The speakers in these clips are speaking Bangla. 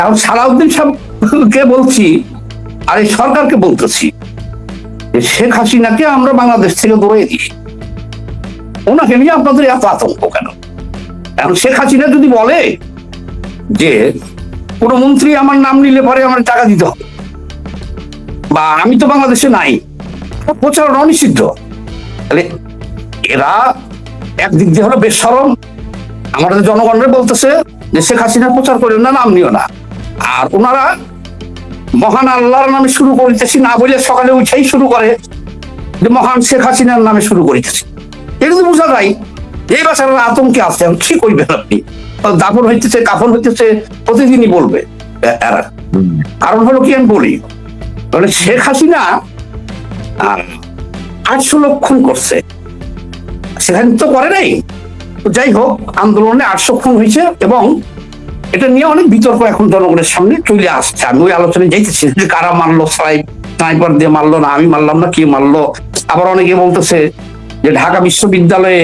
এখন সালাউদ্দিন সাহেবকে বলছি আর এই সরকারকে বলতেছি যে শেখ হাসিনাকে আমরা বাংলাদেশ থেকে দৌড়িয়ে দিই, ওনাকে নিয়ে আপনাদের এত আতঙ্ক কেন? এখন শেখ হাসিনা যদি বলে যে কোন মন্ত্রী আমার নাম নিলে পরে আমার টাকা দিতে হবে, বা আমি তো বাংলাদেশে নাই, প্রচারণা নিষিদ্ধ, তাহলে এরা একদিক দিয়ে হলো বেশরম, আমাদের জনগণের বলতেছে যে শেখ হাসিনা প্রচার করেন না, নাম নিও না। আর ওনারা মহান আল্লাহর নামে শুরু করিতেছি না বলে সকালে উঠেই শুরু করে যে মহান শেখ হাসিনার নামে শুরু করিতেছি। এটা তো বোঝা যায় এই বাচ্চারা আতঙ্কে আছে। কি করবেন আপনি? দাফন হইতেছে, কাফন হইতেছে, প্রতিদিনই বলবে এরা। কারণ হলো কি আমি বলি, মানে শেখ হাসিনা 800 লক্ষণ করছে, সেখানে তো করে নাই। যাই হোক, আন্দোলনে 800 খুন হয়েছে এবং এটা নিয়ে অনেক বিতর্ক এখন জনগণের সামনে চলে আসছে। আমি ওই আলোচনায় যাইতেছি যে কারা মারলো, স্নাইপার দিয়ে মারলো না আমি মারলাম না, কি মারলো। আবার অনেকে বলতেছে যে ঢাকা বিশ্ববিদ্যালয়ে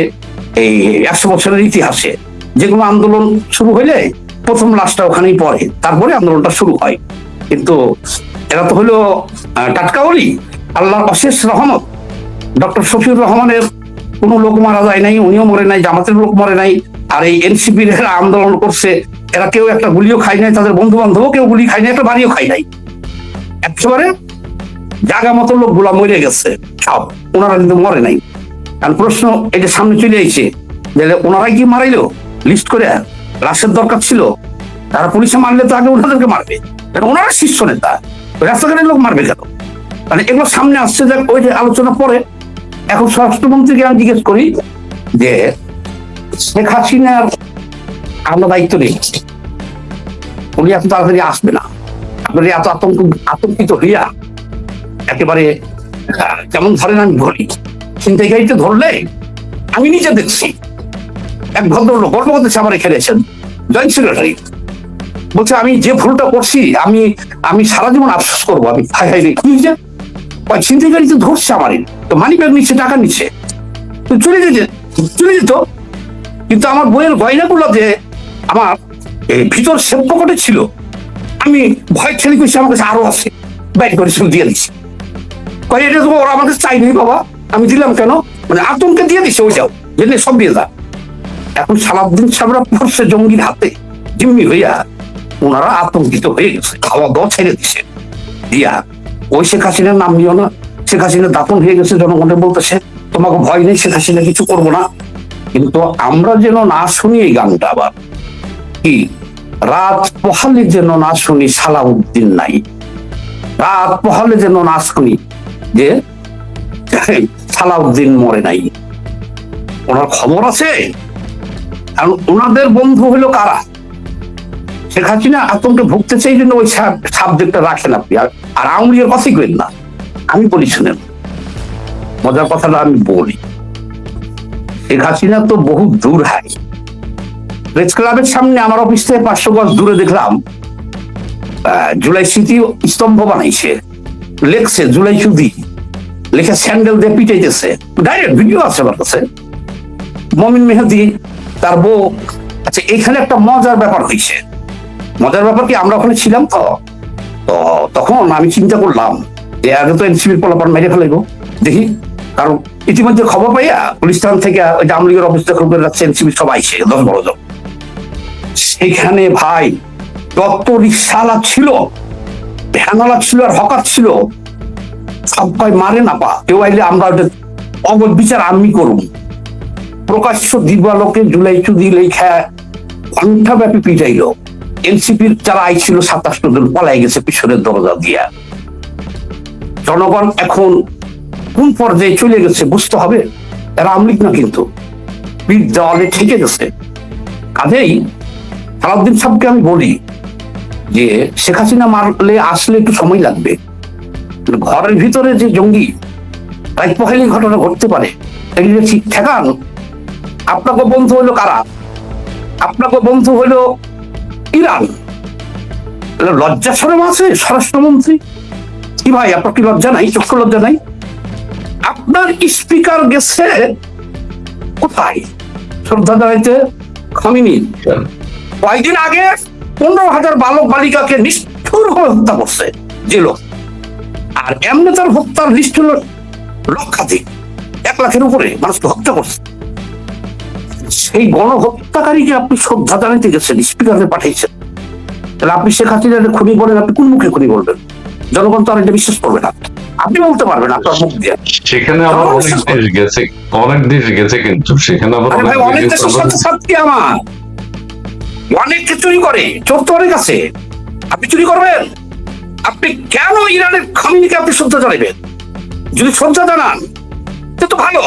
এই 100 বছরের ইতিহাসে যে কোনো আন্দোলন শুরু হইলে প্রথম লাশটা ওখানেই পড়ে, তারপরে আন্দোলনটা শুরু হয়। কিন্তু এরা তো হলো টাটকাওয়ালি, আল্লাহর অশেষ রহমত। ডক্টর শফিউর রহমানের কোনো লোক মারা যায় নাই, উনিও মরে নাই, জামাতের লোক মরে নাই। আর এই এনসিপির এরা আন্দোলন করছে, এরা কেউ একটা গুলিও খায় নাই, তাদের বন্ধু বান্ধবও কেউ গুলি খায় নাই, একটা বাড়িও খায় নাই। একেবারে জায়গা মতো লোক গুলা মরে গেছে সব, ওনারা কিন্তু মরে নাই। কারণ প্রশ্ন এটা সামনে চলে আইছে যে ওনারাই কি মারাইলো লিস্ট করে? লাশের দরকার ছিল, তারা পুলিশে মারলে তো আগে ওনাদেরকে মারবে, ওনারা শীর্ষ নেতা, রাস্তাঘাটের লোক মারবে কেন? মানে এগুলো সামনে আসছে, যে ওই যে আলোচনা পরে। এখন স্বরাষ্ট্রমন্ত্রীকে আমি জিজ্ঞেস করি যে শেখ হাসিনার আমরা দায়িত্ব নেই, উনি এত তাড়াতাড়ি আসবে না, আপনার এত আতঙ্কিত হইয়া একেবারে যেমন ধরেন আমি বলি, ছিনতাইকারীতে ধরলে আমি নিজে দেখছি এক ভদ্রলোক গল্প করতেছে, আমার এখানে এসেছেন জয়েন্ট সেক্রেটারি, বলছে আমি যে ভুলটা করছি আমি সারা জীবন আফসোস করবো। আমি হাই হাই রে কি হয়েছে? ছিনতাইকারীতে ধরছে আমার, তো মানি ব্যাগ নিচ্ছে, টাকা নিচ্ছে, তো চলে যেত। কিন্তু আমার বইয়ের গয়নাগুলো যে আমার ভিতর সেপ পকেটে ছিল, আমি ভয় ছেলে করছি, আমার কাছে আরো আছে, বাইর করে দিয়ে দিচ্ছি। এটা তো ওরা আমার কাছে চাই নেই বাবা, আমি দিলাম কেন? মানে আতঙ্কে দিয়ে দিচ্ছে, ওই যাও জেনে সব দিয়ে যা। এখন সালাউদ্দিন সাহেবরা পড়ছে জঙ্গির হাতে জিম্মি হইয়া, ওনারা আতঙ্কিত হয়ে গেছে, খাওয়া দাওয়া ছেড়ে দিচ্ছে দিয়া। ওই শেখ হাসিনার নাম নিও না, শেখ হাসিনা দাফন হয়ে গেছে, জনগণের বলতেছে তোমাকে ভয় নেই, শেখ হাসিনা কিছু করবো না। কিন্তু আমরা যেন না শুনি এই গানটা, আবার কি রাত পোহালে যেন না শুনি সালাউদ্দিন নাই, রাত পোহালে যেন না শুনি যে সালাউদ্দিন মরে নাই। ওনার খবর আছে, কারণ ওনাদের বন্ধু হলো কারা? শেখ হাসিনা আতঙ্কে ভুগতেছে, এই জন্য ওই সাবজেক্টটা রাখেন আপনি। আর আওয়ামী লীগের কথাই করেন না, আমি বলি শুনেন, মজার কথাটা আমি বলি। শেখ হাসিনা তো বহু দূর হয়, প্রেস ক্লাবের সামনে আমার অফিস থেকে 500 গজ দূরে দেখলাম জুলাই স্মৃতি স্তম্ভ বানাইছে, লেখছে জুলাই সুদি, লেখা স্যান্ডেল দিয়ে পিটাইতেছে, ডাইরেক্ট ভিডিও আছে আমার কাছে। মমিন মেহেদি তার বউ। আচ্ছা, এখানে একটা মজার ব্যাপার হয়েছে। মজার ব্যাপার কি, আমরা ওখানে ছিলাম তো তখন আমি চিন্তা করলাম যে আগে তো এনসিপির পোলাপান মেরে ফেলাইবো দেখি, কারণ ইতিমধ্যে খবর পাইয়া পুলিশ থানা থেকে ওই আওয়ামী লীগের অফিস দখল করে রাখছে এনসিপির সব আইসে 10-12 জন। সেখানে ভাই যত রিক্সাওয়ালা ছিল, ভ্যানওয়ালা ছিল, আর হকার ছিল, সব কয় মারে না পা, কেউ আইলে আমরা অবৈধ বিচার আমি করুন। প্রকাশ্য দিবালোকে জুলাই চুদি লেখা ঘন্টা ব্যাপী পিটাইলো। এনসিপির যারা আইছিল 27 জন পলাই গেছে পিছনের দরজা দিয়া। জনগণ এখন কোন পর্যায়ে চলে গেছে বুঝতে হবে। এরা আওয়ামী লীগ না, কিন্তু পিঠ দেওয়ালে ঠেকে গেছে। কাজেই সালাউদ্দিন সাহেবকে আমি বলি যে শেখ হাসিনা মারলে আসলে একটু সময় লাগবে, ঘরের ভিতরে যে জঙ্গি রাত পহেলি ঘটনা ঘটতে পারে, এগুলো ঠিক ঠেকান। আপনাকে বন্ধু হইলো কারা? আপনাকে বন্ধু হইলো ইরান। লজ্জা শরম আছে স্বরাষ্ট্রমন্ত্রী? কি ভাই, আপনার কি লজ্জা নাই? চক্ষু লজ্জা নাই? আপনার স্পিকার গেছে কোথায় শ্রদ্ধা জানাইতে? খমিনি। কয়েকদিন আগে 15,000 বালক বালিকাকে নিষ্ঠুরভাবে হত্যা করছে যে লোক। আর এমনি তার হত্যার লিস্ট হলো লক্ষাধিক, 1 লাখের উপরে মানুষকে হত্যা করছে। সেই গণহত্যাকারীকে আপনি শ্রদ্ধা জানাতে গেছেন, স্পিকারকে পাঠিয়েছেন, তাহলে আপনি শেখ হাসিনাকে খুনি বলেন, আপনি কোন মুখে খুনি বলবেন? জনগণ তো আর এটা বিশ্বাস করবে না। আপনি বলতে পারবেন আপনার মুখ দিয়ে। সেখানে আবার অনেক দেশ গেছে, অনেক দেশ গেছে, কিন্তু সেখানে আবার অনেক দেশের সাথে সাথে আমার অনেককে চুরি করে, চোর তো অনেক আছে। আপনি চুরি করবেন? আপনি কেন ইরানের খামিনিকে আপনি শ্রদ্ধা জানাবেন? যদি শ্রদ্ধা জানান তো ভালো,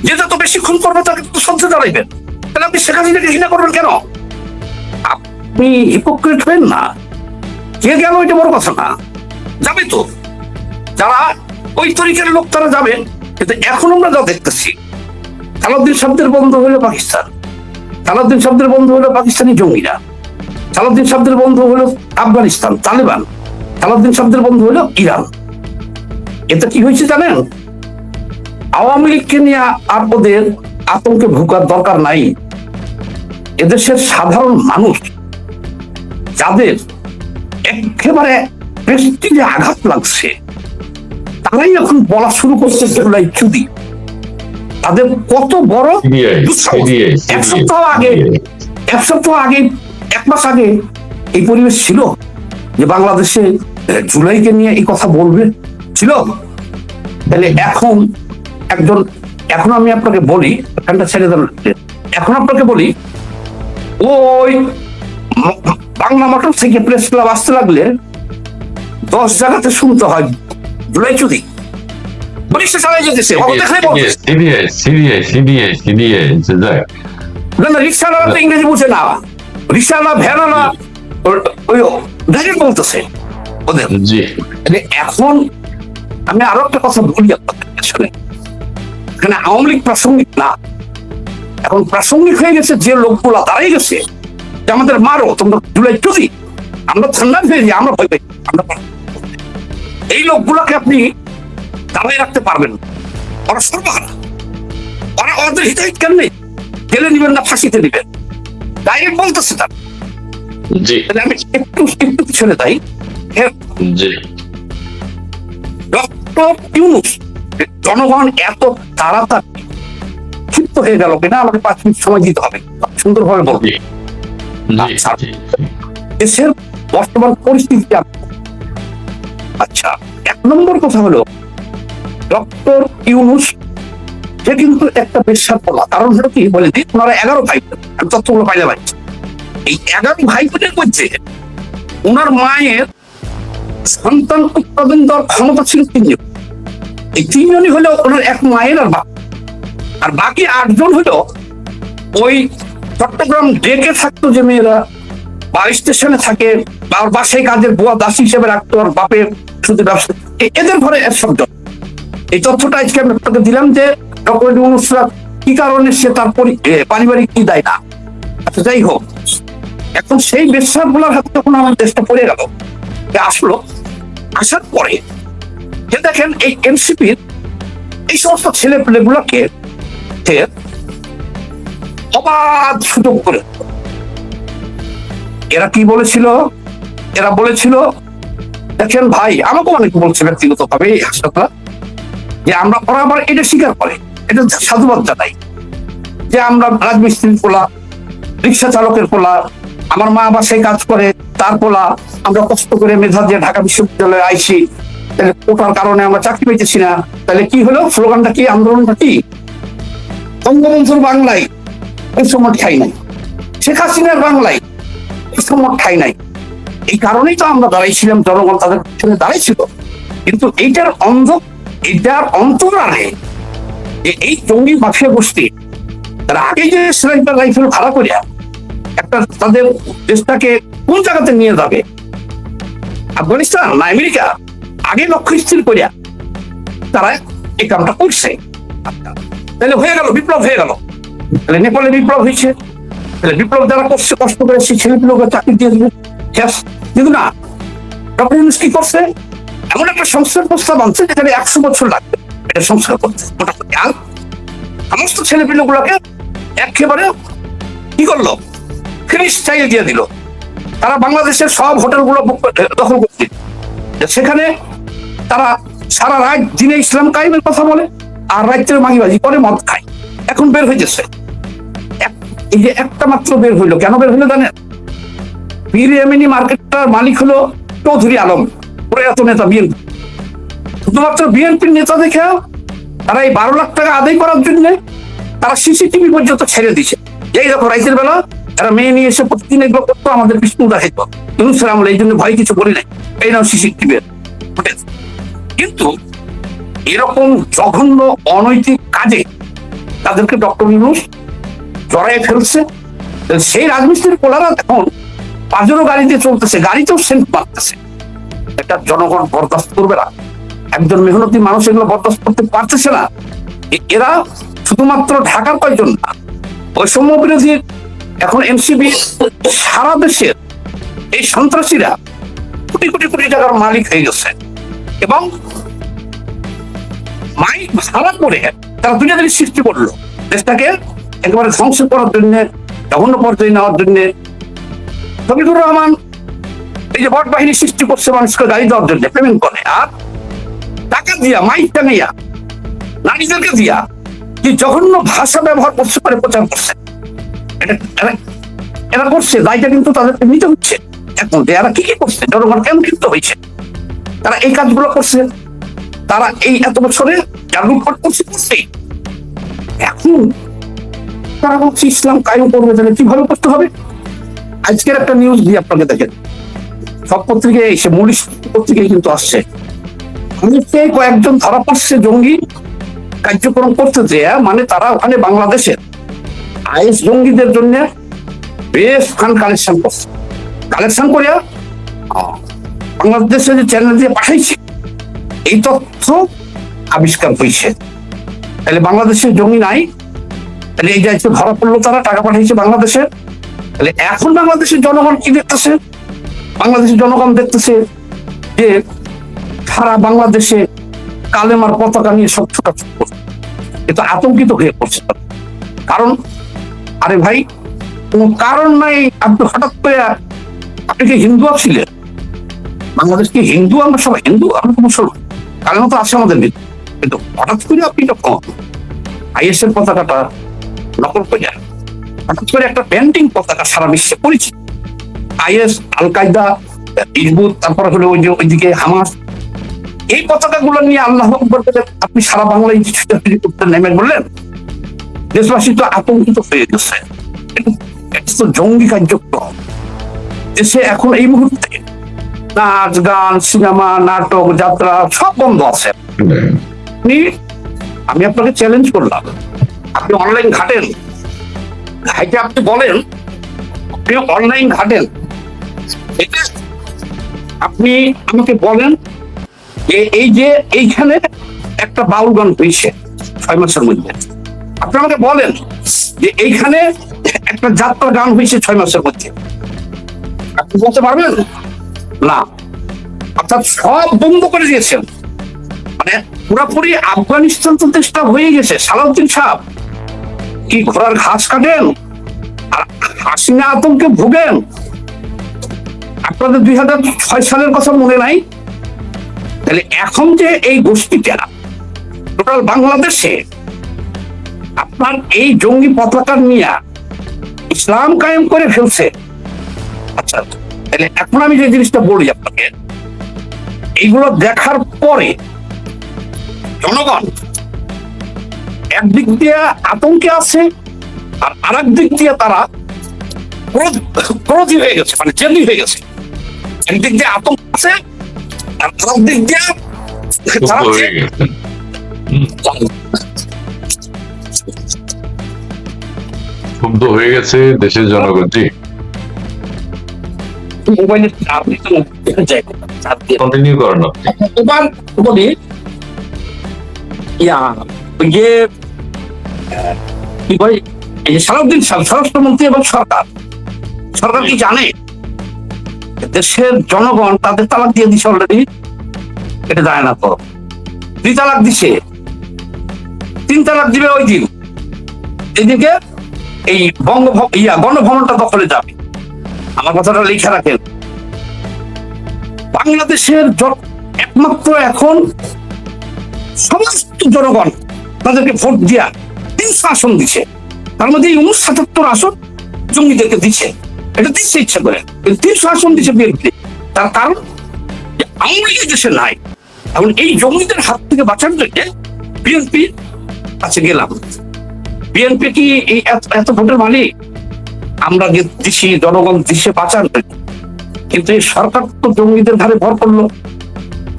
যে যত বেশি খুন করবে তাকে তো শ্রদ্ধা জানাইবেন। তাহলে আপনি শেখ হাসিনাকে ঘৃণা করবেন কেন? আপনি হিপোক্রেট হবেন না। কে গেল এটা বড় কথা না, যাবে তো যারা ওই তরিকার লোক তারা যাবে। কিন্তু এখন আমরা যা দেখতেছি, সালাউদ্দিন শব্দের বন্ধু হলো পাকিস্তান, সালাউদ্দিন শব্দের বন্ধু হলো পাকিস্তানি জঙ্গিরা, সালাউদ্দিন শব্দের বন্ধু হলো আফগানিস্তান তালেবান, সালাউদ্দিন শব্দের বন্ধু হলো ইরান। এতে কি হয়েছে জানেন? আওয়ামী লীগকে নিয়ে আর ওদের আতঙ্কে ভোগার দরকার নাই। এদেশের সাধারণ মানুষ যাদের একেবারে প্রেস্টিজে আঘাত লাগছে, তারাই এখন বলা শুরু করছে সেগুলাই চুদি। তাদের কত বড় এক সপ্তাহ আগে 1 মাস আগে এই পরিবেশ ছিল যে বাংলাদেশে জুলাইকে নিয়ে এই কথা বলবে? ছিল? তাহলে এখন আমি আপনাকে বলি, এখানটা ছেড়ে দেন, এখন আপনাকে বলি, ওই বাংলা মোটর থেকে প্রেস ক্লাব আসতে লাগলে 10 জায়গাতে শুনতে হয় জুলাই চুদি। রিক্সা চালাই যেতেছে, রিক্সাওয়ালা তো ইংরেজি বুঝে না, রিক্সাওয়ালা ভ্যানওয়ালা ওই বলতেছে ওদের। এখন আমি আরো একটা কথা বলি আপনাদের পেছনে, এখানে আওয়ামী লীগ প্রাসঙ্গিক না, এখন প্রাসঙ্গিক হয়ে গেছে যে লোকগুলা দাঁড়াই গেছে যে আমাদের মারো তোমরা জুলাই চুদি, আমরা ঠান্ডা হয়ে যাই, আমরা ভয় পাই, আমরা এই লোকগুলাকে আপনি দাঁড়াই রাখতে পারবেন? ওরা সর্বহারা, ওরা ওদের হিতাহিত কেন নেই, জেলে নিবেন না ফাঁসিতে নিবেন, ডাইরেক্ট বলতেছে তার। আমি একটু পিছনে যাই। ডক্টর ইউনূস, জনগণ এত তাড়াতাড়ি ক্ষিপ্ত হয়ে গেল কিনা আমাকে 5 মিনিট সময় দিতে হবে, সুন্দরভাবে বলবো। দেশের বর্তমান পরিস্থিতি, আচ্ছা 1 নম্বর কথা হলো ডক্টর ইউনূস সে কিন্তু একটা বেশ্যার পোলা। কারণ হলো কি বলে দিই, ওনারা 11 ভাই, আমি তথ্যগুলো পাইলে পাই। এই 11 ভাই বোনের মধ্যে ওনার মায়ের সন্তান উৎপাদন দেওয়ার ক্ষমতা ছিল 3 জন। এই 3 জনই হলো ওনার এক মায়ের আর বাপ, আর বাকি 8 জন হলো ওই চট্টগ্রাম ডেকে থাকতো যে মেয়েরা, বা স্টেশনে থাকে, বা বাসায় কাজের বুয়া দাসী হিসেবে রাখতো, আর বাপের শুধু ব্যবসা, এদের ঘরে 1 জন। এই তথ্যটা আজকে আমি আপনাকে দিলাম যে ডক্টর ইউনূসরা কি কারণে সে তার পারিবারিক কি দেয় না। আচ্ছা যাই হোক, এখন সেই বেশ্যার গুলার হাতে যখন আমার দেশটা পড়ে গেল, আসলো, আসার পরে যে দেখেন এই এনসিপির এই সমস্ত ছেলে পেলে গুলাকে অবাধ সুযোগ করে। এরা কি বলেছিল? এরা বলেছিল, দেখেন ভাই, আমাকে অনেক বলছে ব্যক্তিগত ভাবে এই হাসপাতাল, যে আমরা, ওরা আবার এটা স্বীকার করে, এটা সাধুবাদ জানাই, যে আমরা রাজমিস্ত্রির পোলা, রিক্সা চালকের পোলা, আমার মা বাসায় কাজ করে তার পোলা, আমরা কষ্ট করে মেধা দিয়ে ঢাকা বিশ্ববিদ্যালয়ে আইসি, তাহলে কোটার কারণে আমরা চাকরি পেয়েছি না। তাহলে কি হলো? স্লোগানটা কি, আন্দোলনটা কি? বঙ্গবন্ধুর বাংলায় ওই সময় ঠাই নাই, শেখ হাসিনার বাংলায় ওই সময় ঠাই নাই। এই কারণেই তো আমরা দাঁড়াইছিলাম, জনগণ তাদের পিছনে দাঁড়াইছিল। কিন্তু এইটার অন্তরালে এই জঙ্গি মাফিয়া গোষ্ঠী তারা আগে যে স্নাইপার রাইফেল ভাড়া করিয়া একটা তাদের দেশটাকে কোন জায়গাতে নিয়ে যাবে, আফগানিস্তান না আমেরিকা, আগে লক্ষ্য স্থির করিয়া তারা এই কামটা করছে। তাহলে হয়ে গেল, বিপ্লব হয়ে গেল। তাহলে নেপালে বিপ্লব হয়েছে, তাহলে বিপ্লব যারা করছে কষ্ট করে সেই ছেলেগুলোকে চাকরি দিয়ে দেবে, কিন্তু না, ডক্টর ইউনূস কি করছে? এমন একটা সংস্কার প্রস্তাব আনছে যেখানে 100 বছর লাগবে এটা সংস্কার করতে। মোটামুটি আর সমস্ত ছেলেপিলে গুলাকে একেবারে কি করলো, ফিনিশ চাইয়ে দিয়ে দিল। তারা বাংলাদেশের সব হোটেলগুলো দখল করছে, সেখানে তারা সারা রাত দিনে ইসলাম কায়েমের কথা বলে আর রাত্রে মাগিবাজি করে মদ খায়। এখন বের হয়ে গেছে, এই যে একটা মাত্র বের হইলো, কেন বের হইলো জানেন? পীর এমিনি মার্কেটটার মালিক হলো চৌধুরী আলম, প্রয়াত নেতা বিএনপি। শুধুমাত্র বিএনপির নেতা দেখে তারা এই 12 লাখ টাকা আদায় করার জন্য তারা সিসিটিভি পর্যন্ত ছেড়ে দিছে। এই দেখো রাইতের বেলা এরা মেয়ে নিয়ে এসে প্রতিদিন এগুলো করতো, আমাদের বিষ্ণু দেখাইতো। ইউনুসের আমলে এই জন্য ভয় কিছু বলি নাই, এই নাও সিসিটিভি ফুটেজ। কিন্তু এরকম জঘন্য অনৈতিক কাজে তাদেরকে ডক্টর ইউনুস জড়াই ফেলছে। সেই রাজমিস্ত্রির পোলারা এখন পাজেরো গাড়িতে চলতেছে, গাড়িতেও সেন্ট মারতেছে। এটা জনগণ বরদাস্ত করবে না, একজন মেহনতি মানুষ এগুলো বরদাস্ত করতে পারতেছে না। এরা শুধুমাত্র ঢাকার কয়জন না, বৈষম্য বিরোধী এখন এনসিপি সারা দেশের এই সন্ত্রাসীরা কোটি কোটি কোটি টাকার মালিক হয়ে গেছে এবং মাইক ভাড়া করে তারা দুইটা জিনিস সৃষ্টি করলো, দেশটাকে একেবারে ধ্বংস করার জন্য, জঘন্য পর্যায়ে নেওয়ার জন্য। শফিকুর রহমান এই যে ভোট বাহিনী সৃষ্টি করছে মানুষকে গাড়ি দেওয়ার জন্য, পেমেন্ট করে, আর টাকা দিয়া মাইক টাঙাইয়া নারীদেরকে দিয়া কি জঘন্য ভাষা ব্যবহার করছে করে প্রচার করছে। এরা করছে, দায়টা কিন্তু তাদেরকে নিতে হচ্ছে। এখন এরা কি কি করছে, জনগণ কেন ক্ষিপ্ত হয়েছে, তারা এই কাজগুলো করছে, তারা এই এত বছরে যা লুটপাট করছে করছেই। এখন তারা বলছে ইসলাম কায়েম করবে, তাহলে কিভাবে করতে হবে? আজকের একটা নিউজ দিয়ে আপনাকে দেখেন, সব পত্রিকায় এসে, মূলিশ পত্রিকায় কিন্তু আসছে, কয়েকজন ধরা পড়ছে জঙ্গি কার্যক্রম করতে যে, মানে তারা ওখানে বাংলাদেশের আইএস জঙ্গিদের জন্য বেশ ফান্ড কালেকশন করছে, কালেকশন করিয়া বাংলাদেশের যে চ্যানেল দিয়ে পাঠাইছে, এই তথ্য আবিষ্কার হয়েছে। তাহলে বাংলাদেশের জঙ্গি নাই, তাহলে এই যাইতে ধরা পড়লো, তারা টাকা পাঠিয়েছে বাংলাদেশে। তাহলে এখন বাংলাদেশের জনগণ কি দেখতেছে? বাংলাদেশের জনগণ দেখতেছে যে সারা বাংলাদেশে কালেমার পতাকা নিয়ে সব ছোটাছুটি করছে, এটা আতঙ্কিত হয়ে পড়ছে। কারণ আরে ভাই, কোন কারণ নাই আপনি হঠাৎ করে, আপনি কি হিন্দু ছিলেন? বাংলাদেশ কি হিন্দু? আমরা সবাই হিন্দু, আমরা তো মুসলমান, কালেমা তো আছে আমাদের ভিতরে, কিন্তু হঠাৎ করে আপনি যখন আইএস এর পতাকাটা নকল করে, হঠাৎ করে একটা পেন্টিং পতাকা সারা বিশ্বে পরিচিত, আইএস, আল কায়দা, ইজবুত, তারপরে হলো ওই যে ওইদিকে হামাস, এই পতাকা গুলো নিয়ে আল্লাহ আকবার বলে আপনি সারা বাংলায় ছুটাছুটি করতে নেমে বললেন, দেশবাসী তো আতঙ্কিত হয়ে গেছে। এটা তো জঙ্গি কার্যক্রম। দেশে এখন এই মুহূর্তে নাচ গান, সিনেমা, নাটক, যাত্রা সব বন্ধ আছে। আমি আপনাকে চ্যালেঞ্জ করলাম, আপনি অনলাইন ঘাটেন, ঘাইতে আপনি বলেন, আপনি অনলাইন ঘাটেন, এটা আপনি আমাকে বলেন যে এই যে এইখানে একটা বাউল গান হয়েছে 6 মাসের মধ্যে, আপনি আমাকে বলেন যে এইখানে একটা যাত্রা গান হয়েছে 6 মাসের মধ্যে, আপনি বলতে পারবেন না? অর্থাৎ সব বন্ধ করে দিয়েছেন, মানে পুরোপুরি আফগানিস্তান তো দেশটা হয়ে গেছে। সালাউদ্দিন সাহেব কি ঘোড়ার ঘাস কাটেন আর হাসিনা আতঙ্কে ভোগেন? আপনাদের 2006 সালের কথা মনে নাই? তাহলে এখন যে এই গোষ্ঠীটা টোটাল বাংলাদেশে আপনার এই জঙ্গি পতাকা নিয়ে ইসলাম কায়েম করে ফেলছে। আচ্ছা, তাহলে এখন আমি যে জিনিসটা বলি আপনাকে, এইগুলো দেখার পরে জনগণ একদিক দিয়ে আতঙ্কে আছে, আর আরেক দিক দিয়ে তারা ক্রোধী হয়ে গেছে, মানে জেদি হয়ে গেছে। একদিক দিয়ে আতঙ্ক আছে আর আরেক দিক দিয়ে তারা ক্ষুব্ধ হয়ে গেছে দেশের জনগণ। জি, মোবাইলের কন্টিনিউ করেন আপনি। এবার বলি, ওই যে কি বলে, এই যে সালাউদ্দিন সাহেব স্বরাষ্ট্রমন্ত্রী এবং সরকার কি জানে দেশের জনগণ তাদের তালাক দিয়ে দিছে অলরেডি? এটা জানে না তো। 2 তালাক দিছে, 3 তালাক দিবে ওই দিন। এইদিকে এই গণভবনটা দখলে যাবে, আমার কথাটা লিখে রাখেন। বাংলাদেশের একমাত্র এখন সমস্ত জনগণ তাদেরকে ভোট দিয়া 300 আসন দিচ্ছে, তার মধ্যে 77 আসন জঙ্গিদেরকে দিচ্ছে। এটা দিচ্ছে ইচ্ছা করে, 300 আসন দিচ্ছে বিএনপি। তার কারণ আওয়ামী লীগের দেশে নাই। এখন এই জঙ্গিদের হাত থেকে বাঁচার জন্য বিএনপি কাছে গেলাম। বিএনপি কি এই এত ভোটের মালিক? আমরা দিচ্ছি, জনগণ দিচ্ছে বাঁচার জন্য। কিন্তু এই সরকার তো জঙ্গিদের ধারে ভর করলো।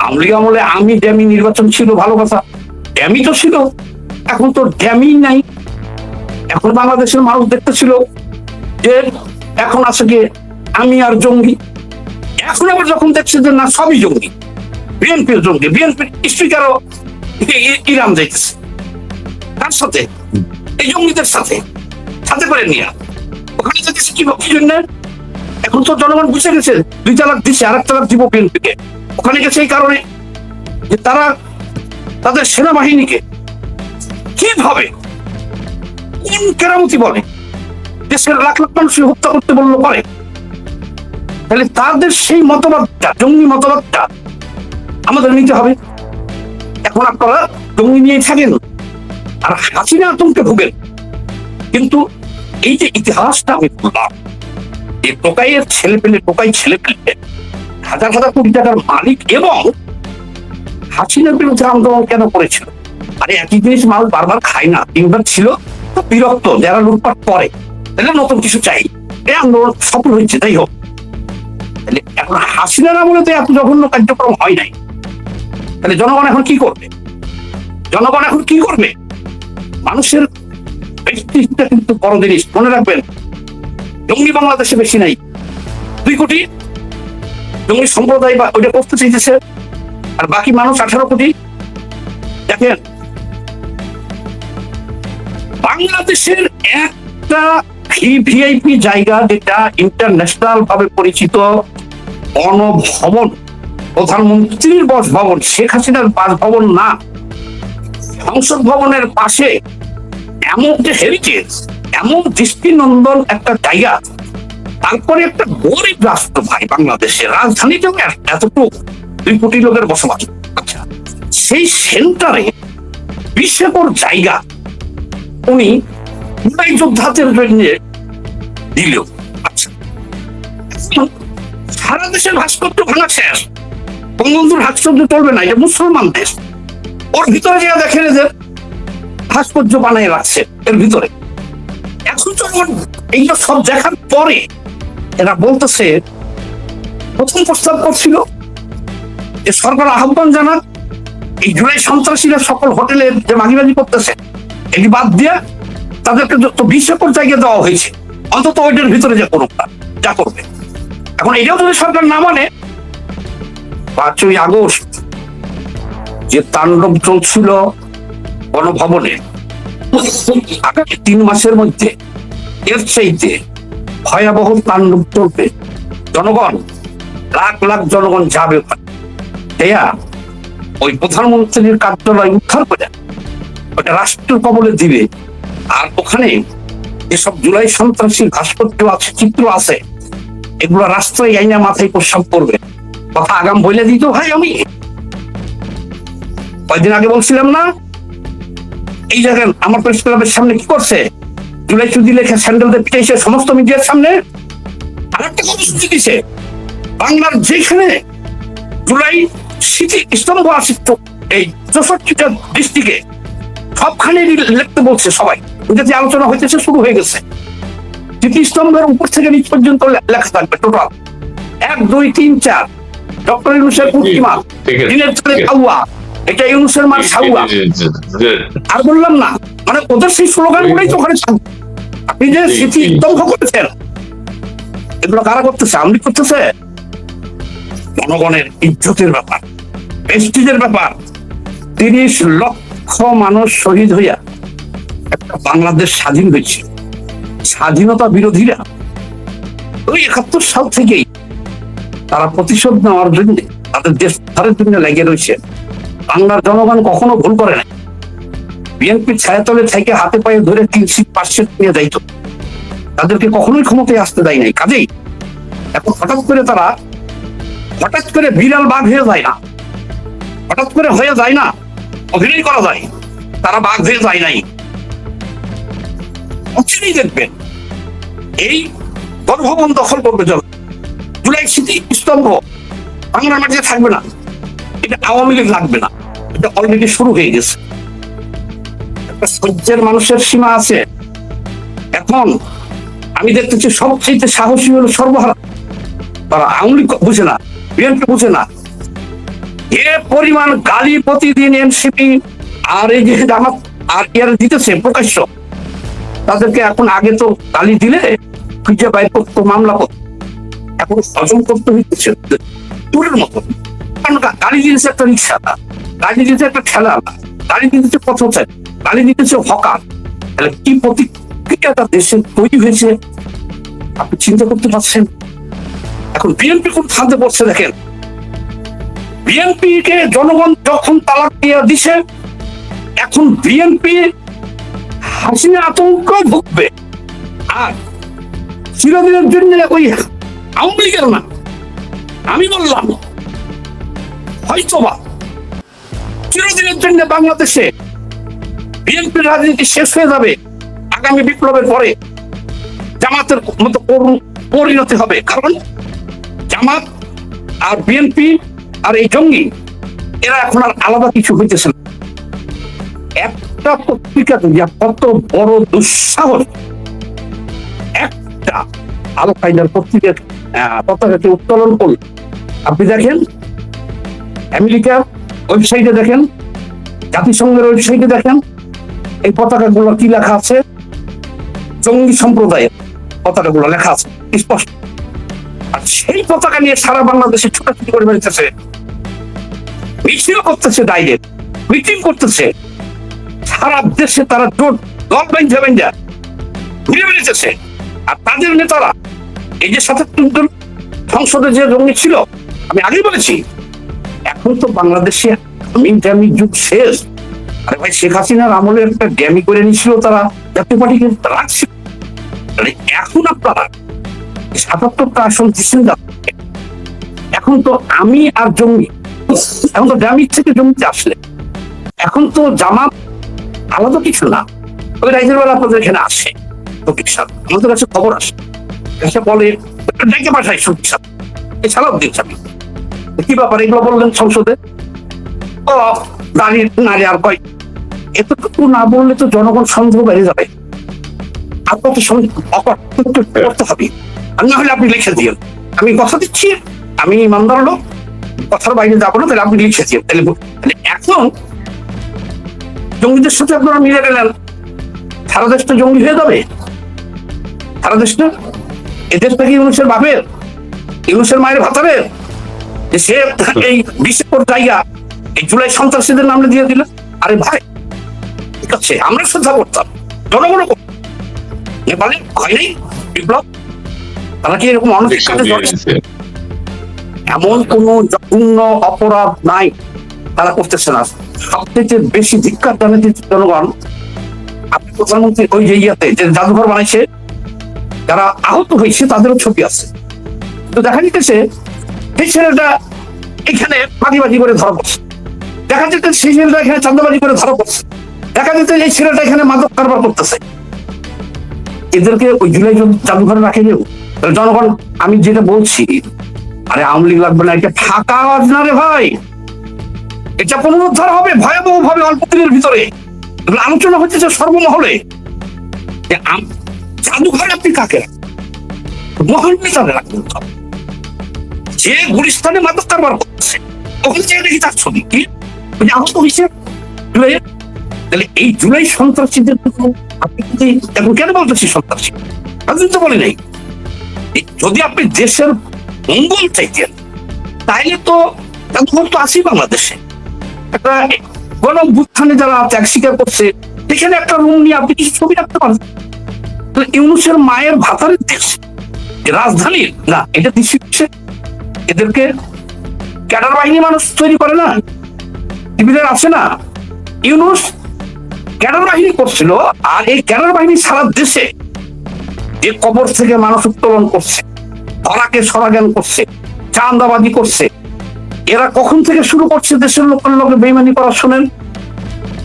আওয়ামী লীগ আমলে আমি ড্যামি নির্বাচন ছিল, ভালো কথা, ড্যামি তো ছিল। এখন তো ড্যামি নাই। এখন বাংলাদেশের মানুষ দেখতেছিল যে এখন আছে কি আমি আর জঙ্গি। এখন আবার যখন দেখছে যে না সবই জঙ্গি, বিএনপির জঙ্গি, বিএনপির স্পিকারও ইরান যাইতেছে, তার সাথে এই জঙ্গিদের সাথে সাথে করে নিয়ে ওখানে যেতেছে কি জন্য? এখন তো জনগণ বুঝে গেছে 2 তালাক দিচ্ছে, 1 তালাক দিব বিএনপিকে। ওখানে গেছে এই কারণে যে তারা তাদের সেনাবাহিনীকে কিভাবে কোন কেরামতি বলে দেশের লাখ লাখ মানুষকে হত্যা করতে বললো করে। তাহলে তাদের সেই মতবাদটা, জঙ্গি মতবাদটা আমাদের নিতে হবে। এখন আপনারা জঙ্গি নিয়ে থাকেন আর হাসিনা আতঙ্কে ভোগেন। কিন্তু এই যে ইতিহাসটা আমি বললাম, এই টোকাইয়ের টোকাই ছেলে পেলে হাজার হাজার কোটি টাকার মালিক এবং হাসিনার বিরুদ্ধে আন্দোলন কেন করেছিল? আরে একই জিনিস মানুষ বারবার খায় না, 3বার ছিল তো বিরক্ত, যারা লুটপাট করে তাহলে নতুন কিছু চাই। এই আন্দোলন সফল হয়েছে, তাই হোক। তাহলে এখন হাসিনার আমলে তো এত জঘন্য কার্যক্রম হয় নাই। তাহলে জনগণ এখন কি করবে? জনগণ এখন কি করবে? মানুষের ব্যক্তিত্বটা কিন্তু বড় জিনিস, মনে রাখবেন। জঙ্গি বাংলাদেশে বেশি নাই, 2 কোটি জঙ্গি সম্প্রদায় বা ওইটা করতে চাইতেছে, আর বাকি মানুষ 18 কোটি। দেখেন বাংলাদেশের একটা ভিআইপি জায়গা যেটা ইন্টারন্যাশনাল ভাবে পরিচিত, গণভবন, প্রধানমন্ত্রীর বাসভবন, শেখ হাসিনার বাসভবন না, সংসদ ভবনের পাশে এমন যে হেরিটেজ, এমন দৃষ্টিনন্দন একটা জায়গা। তারপরে একটা গরিব রাষ্ট্র ভাই, বাংলাদেশের রাজধানীতেও এতটুকু 2 কোটি লোকের বসবাস। আচ্ছা, সেই সেন্টারে 20 একর জায়গা উনি জুলাই যোদ্ধাদের জন্য দিল। আচ্ছা, সারা দেশের ভাস্কর্য ভাঙা শেষ, বঙ্গবন্ধুর ভাস্কর্য চলবে না, এটা মুসলমান দেশ। ওর ভিতরে যা দেখেন যে ভাস্কর্য বানাই রাখছে এর ভিতরে। এখন যখন এইটা সব দেখার পরে এরা বলতেছে, প্রথম প্রস্তাব করছিল যে সরকার আহ্বান জানাক এই জুলাই সন্ত্রাসীরা সকল হোটেলে যে মাগিবাজি করতেছে এটি বাদ দিয়ে তাদেরকে যত 20 একর জায়গা দেওয়া হয়েছে, অন্তত ওইটার ভিতরে যে করুক না, যা করবে। এখন এটাও যদি সরকার না মানে, 5ই আগস্ট যে তাণ্ডব চলছিল গণভবনে, আগামী 3 মাসের মধ্যে এর চাইতে ভয়াবহ তাণ্ডব চলবে। জনগণ, লাখ লাখ জনগণ যাবে ওই প্রধানমন্ত্রীর কার্যালয় উদ্ধার করে ওটা রাষ্ট্রের কবলে দিবে। আর ওখানে যেসব জুলাই সন্ত্রাসীর ভাস্কর্য আছে, চিত্র আছে, এগুলো রাষ্ট্রই আইনা মাথায় প্রস্তাব করবে। কথা আগাম বলে দিত ভাই। আমি কয়েকদিন আগে বলছিলাম না, এই জায়গায় আমার প্রেস ক্লাবের সামনে কি করছে, জুলাই চুদি লেখা স্যান্ডেল দিয়ে পিটাইছে সমস্ত মিডিয়ার সামনে। আর একটা কর্মসূচি দিছে, বাংলার যেখানে জুলাই স্মৃতি স্তম্ভ আছে এই 64টা ডিস্ট্রিক্টে সবখানে লিখতে বলছে সবাই। ওটা যে আলোচনা হইতেছে, শুরু হয়ে গেছে। স্মৃতিস্তম্ভের উপর থেকে নিচ পর্যন্ত লেখা থাকবে টোটাল 1, 2, 3, 4 ডক্টর ইউনূসের পূর্ণিমা, দিনের চলে খাওয়া, এটা ইউনূসের মার খাওয়া। আর বললাম না, মানে ওদের সেই স্লোগান গুলোই তো ওখানে থাকবে। আপনি যে স্মৃতিস্তম্ভ করেছেন, এগুলো কারা করতেছে? আওয়ামী লীগ করতেছে। জনগণের ইজ্জতের ব্যাপার, প্রেস্টিজের ব্যাপার। 30 লক্ষ মানুষ শহীদ হইয়া একটা বাংলাদেশ স্বাধীন হয়েছে। স্বাধীনতা বিরোধীরা ওই 71 সাল থেকেই তারা প্রতিশোধ নেওয়ার জন্য, তাদের দেশ উদ্ধারের জন্য লেগে রয়েছে। বাংলার জনগণ কখনো ভুল করে না। বিএনপির ছায়াতলে থেকে হাতে পায়ে ধরে 3 সিট 5 সিট নিয়ে যাইত, তাদেরকে কখনোই ক্ষমতায় আসতে দেয় নাই। কাজেই এখন হঠাৎ করে বিড়াল বাঘ হয়ে যায় না, হঠাৎ করে হয়ে যায় না, অভিনয় করা যায়, তারা বাঘ হয়ে যায় নাই। অচিরেই দেখবেন এই গণভবন দখল করবে জুলাই স্মৃতি স্তম্ভ বাংলার মাটিতে থাকবে না, এটা আওয়ামী লীগ লাগবে না, এটা অলরেডি শুরু হয়ে গেছে। একটা সহ্যের মানুষের সীমা আছে। এখন আমি দেখতেছি সবচেয়ে সাহসী হলো সর্বহারা, তারা আওয়ামী লীগ বুঝে না, বিএনপি বুঝে না। এ পরিমাণ গালি প্রতিদিন এনসিপি আর এই যে জামাত আর ইয়ার দিতেছে প্রকাশ্য, তাদেরকে এখন আগে তো গালি দিলে খুঁজে বাইর করতো, মামলা করতো, এখন হজম করতে হইতেছে চোরের মতো। কারণ গালি দিতেছে একটা রিক্সা, গালি দিতেছে একটা ঠেলা, গালি দিতেছে পথচারী, গালি দিতেছে হকার। তাহলে কি প্রতিক্রিয়াটা দেশে তৈরি হয়েছে আপনি চিন্তা করতে পারছেন? এখন বিএনপি কোন ফাঁদে পড়ছে দেখেন। বিএনপি কে জনগণ যখন তালাক দিয়ে দিছে, এখন বিএনপি হাসিনা আতঙ্ক ভুগবে। আর চিরদিনের জন্য ওই আওয়ামী লীগের না, আমি বললাম হয়তোবা চিরদিনের জন্য বাংলাদেশে বিএনপির রাজনীতি শেষ হয়ে যাবে। আগামী বিপ্লবের পরে জামাতের মতো পরিণতি হবে। কারণ জামাত আর বিএনপি আর এই জঙ্গি এরা এখন আর আলাদা কিছু হইতেছে না। একটা পত্রিকা কত বড় দুঃসাহস, একটা আল কায়দার পত্রিকার পতাকাকে উত্তোলন করল। আপনি দেখেন আমেরিকার ওয়েবসাইটে দেখেন, জাতিসংঘের ওয়েবসাইটে দেখেন, এই পতাকাগুলো কি লেখা আছে? জঙ্গি সম্প্রদায়ের পতাকাগুলো লেখা আছে স্পষ্ট। আর সেই পতাকা নিয়ে সারা বাংলাদেশে ছোটাছুটি করে বেড়েছে, মিছিল করতেছে, ডাইরেক্ট মিটিং করতেছে, সারা দেশে তারা জোট দল বাইন্ধা ঘুরে বেড়েছে। আর তাদের নেতারা এই যে ৭৭ জন সংসদে যে জঙ্গি ছিল, আমি আগেই বলেছি, এখন তো বাংলাদেশে ড্যামি যুগ শেষ। আরে ভাই, শেখ হাসিনার আমলে একটা ড্যামি করে নিয়েছিল তারা, জাতীয় পার্টিকে রাখছিল। এখন আপনারা ৭৭টা আসন দিচ্ছেন, এখন তো আমি আর জঙ্গি, এখন তো ড্যামি থেকে জঙ্গিতে আসলে, এখন তো জামাত আলাদা কিছু না। ওই রাইজের বেলা আপনাদের এখানে আসে আমাদের কাছে খবর আসে, এসে বলে ডেকে পাঠায় সত্যি এছাড়াও দিচ্ছি আমি কি ব্যাপার এগুলো বললেন সংসদে, ও দাঁড়িয়ে নারী আর কয় এতটুকু না বললে তো জনগণ সন্দেহ বেড়ে যাবে, আর কত করতে হবে। আর না হলে আপনি লিখে দিন, আমি কথা দিচ্ছি, আমি ইমানদার লোক, কথার বাইরে যাবো না, তাহলে আপনি লিখে দিন। তাহলে এখন জঙ্গিদের সাথে আপনারা মিলে গেলেন, সারা দেশটা জঙ্গি হয়ে যাবে। সারা দেশটা এদেশটা কি ইউনুসের বাপের, ইউনুসের মায়ের ভাতারের, যে সে এই ২০ একর জায়গা এই জুলাই সন্ত্রাসীদের নামে দিয়ে দিল? আরে ভাই, ঠিক আছে, আমরা শ্রদ্ধা করতাম, জনগণও করতাম। নেপালে হয় নাই বিপ্লব, তারা কি এরকম অনৈতিক কাজে জড়িয়েছে? এমন কোন জঘন্য অপরাধ নাই তারা করতেছে না। সবচেয়ে বেশি ধিক্কার জানাতে জনগণ, আপনি প্রধানমন্ত্রী ওই যে ইয়াতে যে জাদুঘর বানাইছে, যারা আহত হয়েছে তাদেরও ছবি আছে, তো দেখা যেতেছে সেই ছেলেটা এখানে বাজি করে ধরা পড়ছে, দেখা যেতে সেই ছেলেটা এখানে চাঁদাবাজি করে ধরা পড়ছে, দেখা যেতে এই ছেলেটা এখানে মাদক কারবার করতেছে। এদেরকে ওই জুলাই জাদুঘরে রাখে দেব জনগণ? আমি যেটা বলছি, আরে আওয়ামী লীগ লাগবে না, এটা ফাঁকা আওয়াজ না রে ভাই, এটা পুনরুদ্ধার হবে ভয়াবহ ভাবে অল্প দিনের ভিতরে। আলোচনা হচ্ছে সর্বমহলে, জাদুঘরে আপনি কাকে মহান নেতারে রাখবেন? যে গুলিস্তানে মাদক কারবার করছে, ওখানে চেয়ে দেখি তার ছবি কি আহত হয়েছে। তাহলে এই জুলাই সন্ত্রাসীদের আপনি এখন কেন বলতেছি সন্ত্রাসী? আমি তো বলি নাই। যদি আপনি দেশের মঙ্গল চাইতেন তাইলে তো জাদুঘর তো আছেই বাংলাদেশে, একটা গণঅভ্যুত্থানে যারা ত্যাগ স্বীকার করছে সেখানে একটা রুম নিয়ে আপনি কিছু ছবি রাখতে পারেন। ইউনুসের মায়ের ভাতারের দেশ, রাজধানীর না, এটা দিচ্ছে এদেরকে ক্যাডার বাহিনী মানুষ তৈরি করে না, টিভিদের আছে না, ইউনুস ক্যাডার বাহিনী করছিল। আর এই ক্যাডার বাহিনী সারা দেশে যে কবর থেকে মানুষ উত্তোলন করছে, ধরাকে সরাজ্ঞান করছে, চাঁদাবাজি করছে। এরা কখন থেকে শুরু করছে দেশের লোকের লোকে বেইমানি করা? শোনেন,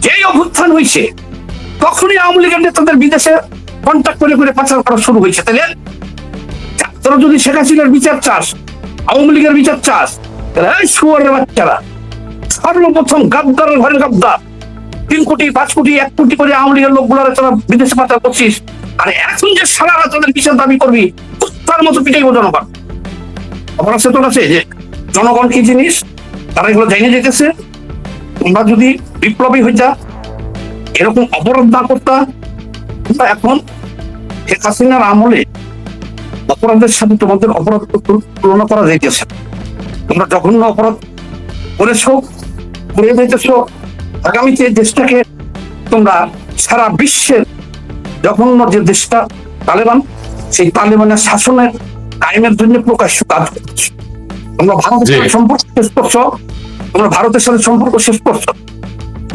যেই অভ্যুত্থান হয়েছে তখনই আওয়ামী লীগের নেতাদের বিদেশে কন্ট্যাক্ট করে করে পাচার করা শুরু হয়েছে। তাহলে তোরা যদি শেখ হাসিনার বিচার চাস, আওয়ামী লীগের বিচার চাস, তাহলে এই শুয়োরের বাচ্চারা সর্বপ্রথম গাদ্দারের ঘরে গাদ্দার 3 কোটি 5 কোটি 1 কোটি করে আওয়ামী লীগের লোকগুলার তোরা বিদেশে পাচার করছিস। আর এখন যে সারারা তোদের বিচার দাবি করবি, তার মতো পিটাইব জনগণ। অপরাধ চেতন আছে যে জনগণ কি জিনিস, তারা এগুলো জানিয়ে যেতেছে। তোমরা যদি বিপ্লবী হইতা, এরকম অপরাধ না করতা, এখন শেখ হাসিনার আমলে অপরাধের সাথে তোমাদের অপরাধ তুলনা করা যাইতেছে। তোমরা জঘন্য অপরাধ করেছো, করে যাইতেছ। আগামীতে দেশটাকে তোমরা সারা বিশ্বের জঘন্য যে দেশটা তালেবান, সেই তালেবানের শাসনের কায়েমের জন্য প্রকাশ্য কাজ করছো। তোমরা ভারতের সাথে সম্পর্ক শেষ করছো, তোমরা ভারতের সাথে সম্পর্ক শেষ করছো।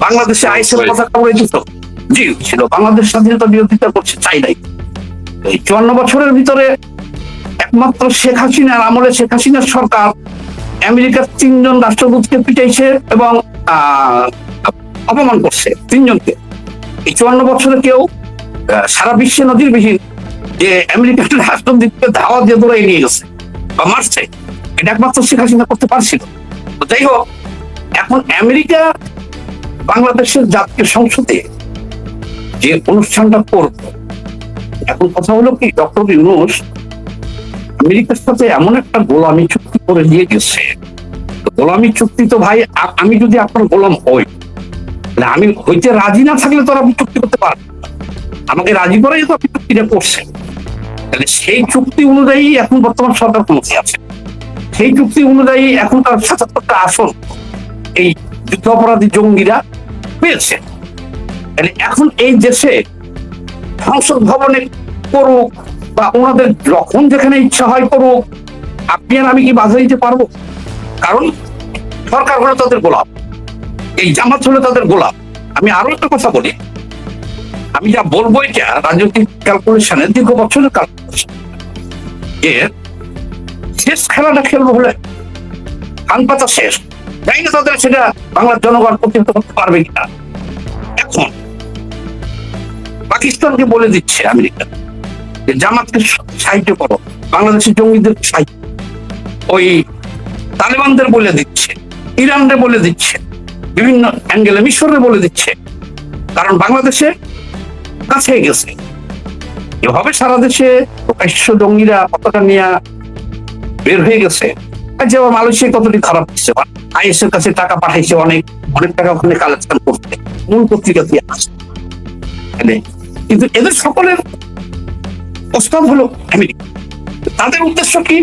বাংলাদেশে আইসের কথা বলে দিত, জি ছিল, বাংলাদেশ স্বাধীনতা বিরোধিতা করছে, চাই নাই। এই 54 বছরের ভিতরে একমাত্র শেখ হাসিনার আমলে শেখ হাসিনার সরকার আমেরিকার 3 জন রাষ্ট্রদূতকে পিটাইছে এবং অপমান করছে 3 জনকে। এই 54 বছরে কেউ সারা বিশ্বে নজিরবিহীন যে আমেরিকার রাষ্ট্রদূতকে ধাওয়া দিয়ে দৌড়াই নিয়ে গেছে বা মারছে, এটা একমাত্র শেখ হাসিনা করতে পারছিল। তো যাই হোক, এখন আমেরিকা বাংলাদেশের জাতীয় সংসদে যে অনুষ্ঠানটা করবে, এখন কথা হলো কি, ডক্টর ইউনূস আমেরিকার সাথে এমন একটা গোলামি চুক্তি করে দিয়ে গেছে। গোলামি চুক্তি তো ভাই, আমি যদি আপনার গোলাম হই, আমি হইতে রাজি না থাকলে তো আপনি চুক্তি করতে পারেন। আমাকে রাজি করে তো আপনি চুক্তিটা করছেন, তাহলে সেই চুক্তি অনুযায়ী এখন বর্তমান সরকার ক্ষমতায় আছে। সেই চুক্তি অনুযায়ী এখন তার ৭৭টা আসন এই যুদ্ধ অপরাধী জঙ্গিরা পেয়েছে। তাহলে এখন এই দেশে সংসদ ভবনে করুক বা ওনাদের যখন যেখানে ইচ্ছা হয় করুক, আপনি আর আমি কি বাধা দিতে পারবো? কারণ সরকার হলো তাদের গোলাম, এই জামাত হলো তাদের গোলাম। আমি আরো একটা কথা বলি, আমি যা বলবো এটা রাজনৈতিক ক্যালকুলেশনের দীর্ঘ বছরের ক্যালকুলেশন, যে শেষ খেলাটা খেলবো হলে কান পাতা শেষ, জানি না তাদের সেটা বাংলার জনগণ প্রতিহত করতে পারবে কিনা। এখন পাকিস্তানকে বলে দিচ্ছে আমেরিকা যে জামাতকে সাহায্য করো, বাংলাদেশের জঙ্গিদের সাহায্য, ওই তালেবানদের বলে দিচ্ছে, ইরানরে বলে দিচ্ছে, বিভিন্ন অ্যাঙ্গেলে মিশরে বলে দিচ্ছে, কারণ বাংলাদেশে কাছে গেছে। এভাবে সারা দেশে প্রকাশ্য জঙ্গিরা পতাকা নিয়ে বের হয়ে গেছে। যেমন মালয়েশিয়া কতটি খারাপ হচ্ছে, আইএস এর কাছে টাকা পাঠাইছে, অনেক অনেক টাকা ওখানে কালেকশন করতে, মূল পত্রিকা দিয়ে আসছে। কিন্তু এদের সকলের প্রস্তাব হলো আমেরিকা। তাদের উদ্দেশ্য কি?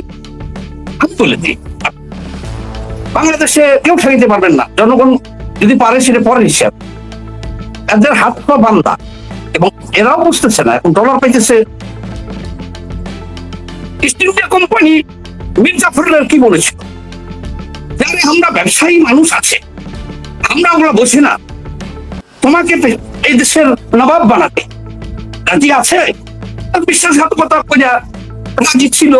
তুলে দিই, বাংলাদেশে কেউ ঠেকাইতে পারবেন না, জনগণ যদি পারে সেটা পরের হিসাব। এদের হাত পা বান্ধা, এবং এরাও বুঝতেছে না, এখন ডলার পাইতেছে। ইস্ট ইন্ডিয়া কোম্পানি মির্জাফরের কি বলেছিল, যারা আমরা ব্যবসায়ী মানুষ আছে, আমরা ওগুলো বসি না, তোমাকে এই দেশের নবাব বানাতে রাজি আছে। বিশ্বাসঘাতকতা করে রাজি ছিল,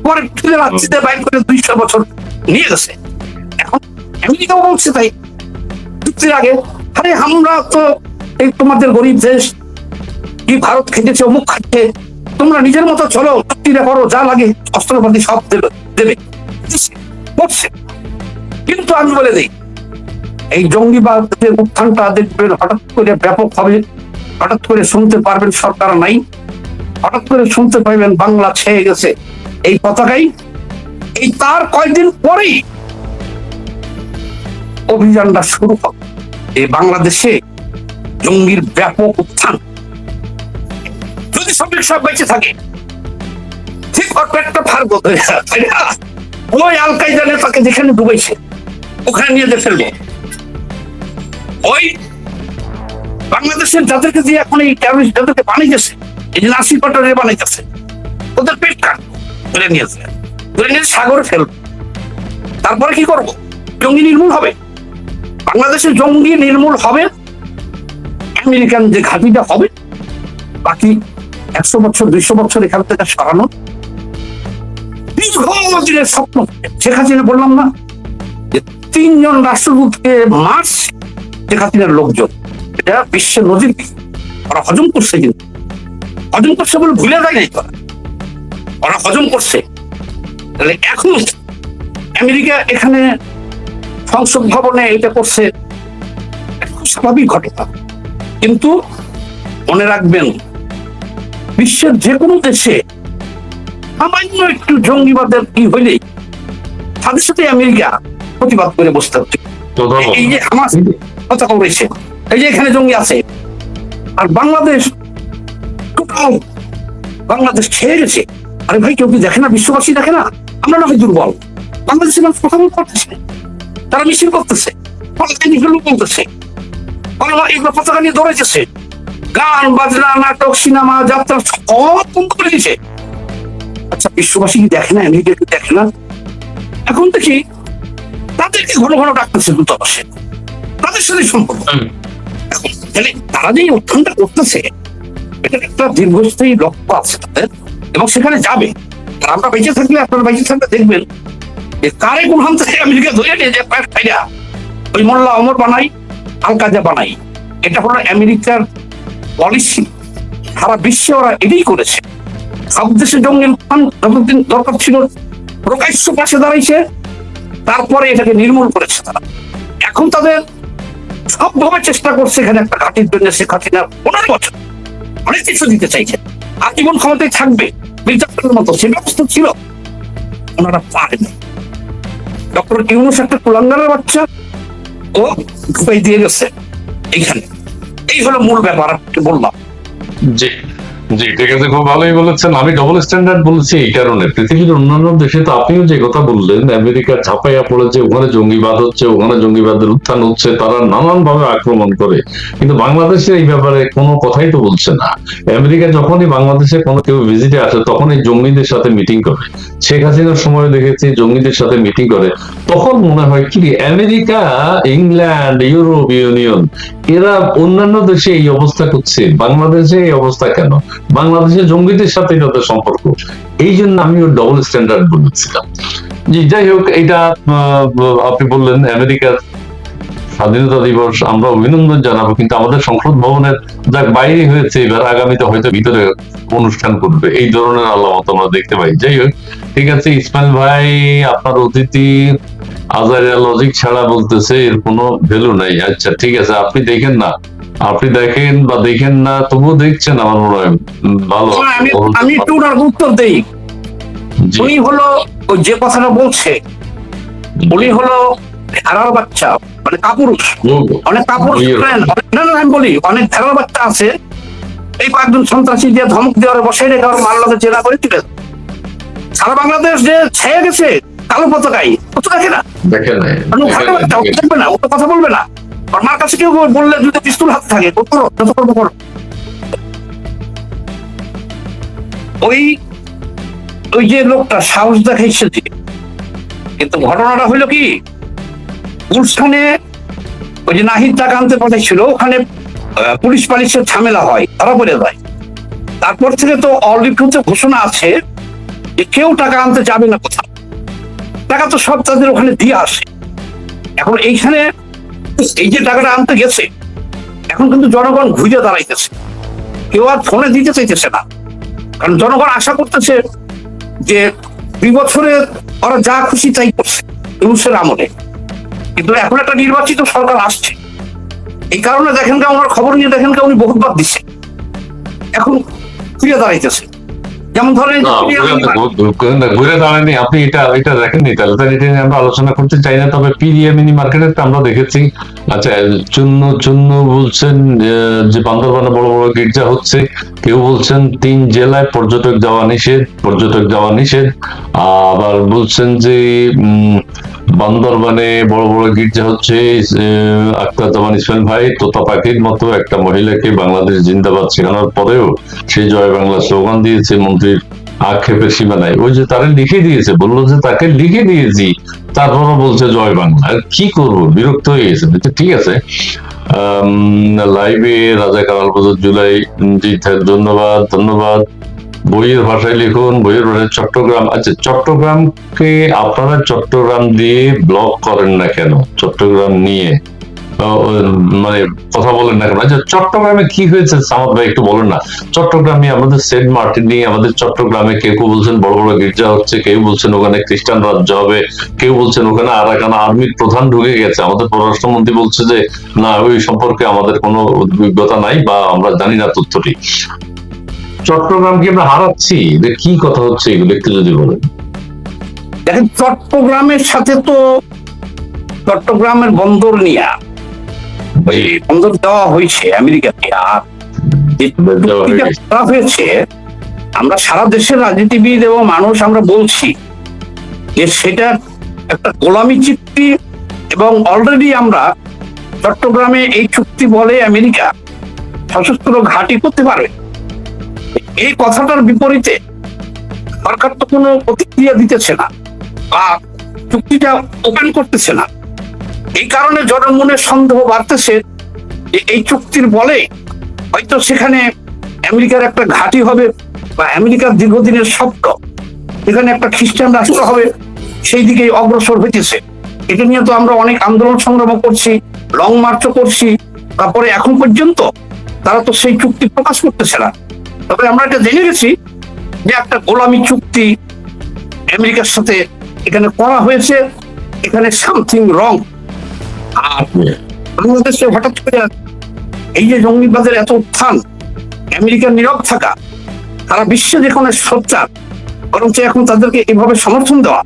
পরে রাজ্যে বাইর করে 200 বছর নিয়ে গেছে। এখন আমেরিকাও বলছে তাই চুক্তির আগে, আরে আমরা তো এই তোমাদের গরিব দেশ, কি ভারত খেটেছে, অমুক খাচ্ছে, তোমরা নিজের মতো চলো, চুক্তিটা করো, যা লাগে অস্ত্রপাতি সব দেবে করছে। কিন্তু আমি বলে দিই, এই জঙ্গিবাদের উত্থানটা দেখবেন হঠাৎ করে ব্যাপক হবে, হঠাৎ করে শুনতে পারবেন সরকার নাই, হঠাৎ করে শুনতে পাইবেন বাংলা ছেয়ে গেছে এই পতাকাই। এই তার কয়েকদিন পরেই অভিযানটা শুরু হবে, এই বাংলাদেশে জঙ্গির ব্যাপক উত্থান। যদি সঠিক সব বেঁচে থাকে, ঠিক একটা ফার ওই আল কায়দা নেতাকে যেখানে ডুবেছে ওখানে নিয়ে ফেলবো। ওই বাংলাদেশের যাদেরকে দিয়ে এখন এই টেররিস্ট যাদেরকে বানাইতেছে, এই যে নাসির পাটোয়ারি বানাইতেছে, ওদের পেট কাট ধরে নিয়েছে, ধরে নিয়ে সাগরে ফেলবো। তারপরে কি করব? জঙ্গি নির্মূল হবে, বাংলাদেশে জঙ্গি নির্মূল হবে, আমেরিকান যে ঘাঁটিটা হবে, বাকি 100 বছর 200 বছর এখান থেকে সরানো দীর্ঘদিনের স্বপ্ন। শেখ হাসিনা বললাম না যে 3 জন রাষ্ট্রদূতকে মার্চ শেখ হাসিনার লোকজন, এটা বিশ্বের নজির। ওরা হজম করছে, কিন্তু হজম করছে বলে ভুলে যায় নাই তারা, ওরা হজম করছে। তাহলে এখন আমেরিকা এখানে সংসদ ভবনে এটা করছে, খুব স্বাভাবিক ঘটনা। কিন্তু মনে রাখবেন, বিশ্বের যে কোনো দেশে সামান্য একটু জঙ্গিবাদের কি হইলেই তাদের সাথে আমেরিকা প্রতিবাদ করে বসতে হচ্ছে। এই যে আমার কথা করেছে, এই যে এখানে জঙ্গি আছে, আর বাংলাদেশ টোটাল বাংলাদেশ খেয়ে গেছে। আরে ভাই, কেউ কি দেখে না? বিশ্ববাসী দেখে না? আমরা না হয় দুর্বল, বাংলাদেশের মানুষ কথা করতেছে, তারা মিছিল করতেছে, বলতেছে, এগুলো পতাকা নিয়ে দৌড়াইতেছে, গান বাজনা নাটক সিনেমা যাত্রা সব বন্ধ করে দিয়েছে। আচ্ছা, বিশ্ববাসী কি দেখে না? আমেরিকা কি দেখে না? এখন দেখি তাদেরকে ঘন ঘন ডাকতেছে দূতাবাসে, তাদের সাথে সম্পর্ক। এখন তাহলে তারা যে উত্থানটা করতেছে, এটা একটা দীর্ঘস্থায়ী লক্ষ্য আছে তাদের, এবং সেখানে যাবে। আর আমরা বেঁচে থাকলে, আপনারা বেঁচে থাকলে দেখবেন যে কারে কোন হান থেকে আমেরিকা ধরে নিয়ে যে পায়রা ওই মোল্লা অমর বানাই, আল কাজা বানাই। এটা হলো আমেরিকার পলিসি, সারা বিশ্বে ওরা এটাই করেছে। সব দেশে জঙ্গি উত্থান যতদিন দরকার ছিল প্রকাশ্য পাশে দাঁড়াইছে, তারপরে এটাকে নির্মূল করেছে তারা। এখন তাদের সবভাবে চেষ্টা করছে এখানে একটা ঘাটির জন্য শেখ হাসিনা 15 বছর অনেক কিছু দিতে চাইছে, আজীবন ক্ষমতায় থাকবে মির্জাফরের মতো, সে ব্যবস্থা ছিল, ওনারা পারেনি। ডক্টর ইউনূস একটা কুলাঙ্গারের বাচ্চা, ও ঢুকাই দিয়ে গেছে এইখানে। এই হলো মূল ব্যাপার, আপনি বললাম। জি জি, ঠিক আছে, খুব ভালোই বলেছেন। আমি ডবল স্ট্যান্ডার্ড বলছি এই কারণে, পৃথিবীর অন্যান্য দেশে তো আপনিও যে কথা বললেন, আমেরিকা ঝাঁপাইয়া পড়েছে, ওখানে জঙ্গিবাদ হচ্ছে, ওখানে জঙ্গিবাদের উত্থান হচ্ছে, তারা নানান ভাবে আক্রমণ করে, কিন্তু বাংলাদেশে এই ব্যাপারে কোনো কথাই তো বলছে না। আমেরিকা যখনই বাংলাদেশে কোনো কেউ ভিজিটে আসে, তখন এই জঙ্গিদের সাথে মিটিং করে। শেখ হাসিনার সময় দেখেছি জঙ্গিদের সাথে মিটিং করে। তখন মনে হয় কি আমেরিকা, ইংল্যান্ড, ইউরোপ ইউনিয়ন এরা অন্যান্য দেশে এই অবস্থা করছে, বাংলাদেশে এই অবস্থা কেন? বাংলাদেশের জঙ্গিদের সাথে তাদের সম্পর্ক, এই জন্য আমি ডবল স্ট্যান্ডার্ড বলেছিলাম। জি, যাই হোক, এটা আপনি বললেন আমেরিকার স্বাধীনতা দিবস, আমরা অভিনন্দন জানাবো, কিন্তু আমাদের সংসদ ভবনের যাক বাইরে হয়েছে, এবার আগামীতে হয়তো ভিতরে অনুষ্ঠান করবে, এই ধরনের আলামত আমরা দেখতে পাই। যাই হোক, ঠিক আছে ইসমাইল ভাই, আপনার অতিথি আজারিয়া লজিক ছাড়া বলতেছে এর কোনো ভ্যালু নাই। আচ্ছা ঠিক আছে, আপনি দেখেন না, আপনি দেখেন বা দেখেন না, তবুও দেখছেন, আমার মনে হয় ভালো। আমি একটু ওনার উত্তর দেই। উনি হলো ওই যে কথাটা বলছে, উনি হলো ভেড়ার বাচ্চা, মানে কাপুরুষ, অনেক কাপুরুষ। আমি বলি অনেক ভেড়ার বাচ্চা আছে, এই কয়েকজন সন্ত্রাসী দিয়ে ধমক দেওয়ার বসে রেখে ওর মাল্লাকে জেরা করে তুলে সারা বাংলাদেশ যে ছেয়ে গেছে কালো পতাকায়, ও তো দেখে না, দেখবে না, ও তো কথা বলবে না। ওর মার কাছে কেউ বললে যদি পিস্তল হাতে থাকে, ওই ওই যে লোকটা সাহস দেখাইছে, কিন্তু ঘটনাটা হইলো কি, গুলশানে ওই যে নাহিদ টাকা আনতে পাঠাইছিল, ওখানে পুলিশ পালিশের ঝামেলা হয়, ধরা পড়ে যায়। তারপর থেকে তো অলিখিত ঘোষণা আছে যে কেউ টাকা আনতে যাবে না কোথাও, টাকা তো সব তাদের ওখানে দিয়ে আসে। এখন এইখানে এই যে টাকাটা আনতে গেছে, এখন কিন্তু জনগণ ঘুরে দাঁড়াইতেছে, কেউ আর ফোনে দিতে চাইতেছে না, কারণ জনগণ আশা করতেছে যে 2 বছরে ওরা যা খুশি তাই করছে ইউনূসের আমলে, কিন্তু এখন একটা নির্বাচিত সরকার আসছে, এই কারণে দেখেন ওনার খবর নিয়ে দেখেন উনি বহুতবার দিচ্ছে, এখন ঘুরে দাঁড়াইতেছে। যেমন ধরেন ঘুরে দাঁড়ায়নি, আপনি এটা দেখেননি, তাহলে এটা নিয়ে আমরা আলোচনা করতে চাই না। তবে পিডিএ মিনি মার্কেটে আমরা দেখেছি। আচ্ছা, চূন্য বলছেন যে বান্দরবানে বড় বড় গির্জা হচ্ছে, কেউ বলছেন 3 জেলায় পর্যটক যাওয়া নিষেধ, আবার বলছেন যে বান্দরবানে বড় বড় গির্জা হচ্ছে। আক্তার জামান ইসমাইল ভাই তোতা পাখির মতো একটা মহিলাকে বাংলাদেশ জিন্দাবাদ শেখানোর পরেও সে জয় বাংলা স্লোগান দিয়েছে, মন্ত্রীর আক্ষেপের সীমা নাই। ওই যে তারে লিখে দিয়েছে, বললো যে তাকে লিখে দিয়েছি, তারপরও বলছে জয় বাংলা। কি করবো, বিরক্ত হয়ে গেছে। ঠিক আছে, লাইভে রাজা কামাল বদর জুলাই, জি ধন্যবাদ। বইয়ের ভাষায় লিখুন, বইয়ের ভাষায় চট্টগ্রাম। আচ্ছা, চট্টগ্রামকে আপনারা চট্টগ্রাম দিয়ে ব্লক করেন না কেন? চট্টগ্রাম নিয়ে মানে কথা বলেন না কেন? আচ্ছা, চট্টগ্রামে কি হয়েছে সামাদ ভাই একটু বলেন না। চট্টগ্রামে আমাদের সেন্ট মার্টিন নিয়ে, আমাদের চট্টগ্রামে কেউ কেউ বলছেন বড় বড় গির্জা হচ্ছে, কেউ বলছেন ওখানে খ্রিস্টান রাজ্য হবে, কেউ বলছেন ওখানে আরাকান আর্মির প্রধান ঢুকে গেছে। আমাদের পররাষ্ট্রমন্ত্রী বলছে যে না, ওই সম্পর্কে আমাদের কোনো অভিজ্ঞতা নাই বা আমরা জানি না তথ্যটি। চট্টগ্রামকে আমরা হারাচ্ছি, যে কি কথা হচ্ছে এগুলো একটু যদি বলেন। দেখেন, চট্টগ্রামের সাথে তো চট্টগ্রামের বন্দর নিয়ে ওই বন্দর দেওয়া হয়েছে আমেরিকাকে, আর যে চুক্তিটা করা হয়েছে, আমরা সারা দেশের রাজনীতিবিদ এবং মানুষ আমরা বলছি যে সেটা একটা গোলামি চুক্তি, এবং অলরেডি আমরা চট্টগ্রামে এই চুক্তি বলে আমেরিকা সশস্ত্র ঘাঁটি করতে পারবে। এই কথাটার বিপরীতে সরকার তো কোনো প্রতিক্রিয়া দিতেছে না বা চুক্তিটা ওপেন করতেছে না। এই কারণে জনমনে সন্দেহ বাড়তেছে যে এই চুক্তির বলে হয়তো সেখানে আমেরিকার একটা ঘাঁটি হবে, বা আমেরিকার দীর্ঘদিনের স্বপ্ন এখানে একটা খ্রিস্টান রাষ্ট্র হবে, সেই দিকেই অগ্রসর হইতেছে। এটা নিয়ে তো আমরা অনেক আন্দোলন সংগ্রাম করছি, লং মার্চও করছি, তারপরে এখন পর্যন্ত তারা তো সেই চুক্তি প্রকাশ করতেছে না। তবে আমরা এটা জেনে গেছি যে একটা গোলামি চুক্তি আমেরিকার সাথে এখানে করা হয়েছে, এখানে সামথিং রং। আর বাংলাদেশে হঠাৎ করে এই যে জঙ্গিবাদের এত উত্থান, আমেরিকার নীরব থাকা, তারা বিশ্বে যেখানে সোচ্চার, বরঞ্চ এখন তাদেরকে এভাবে সমর্থন দেওয়া,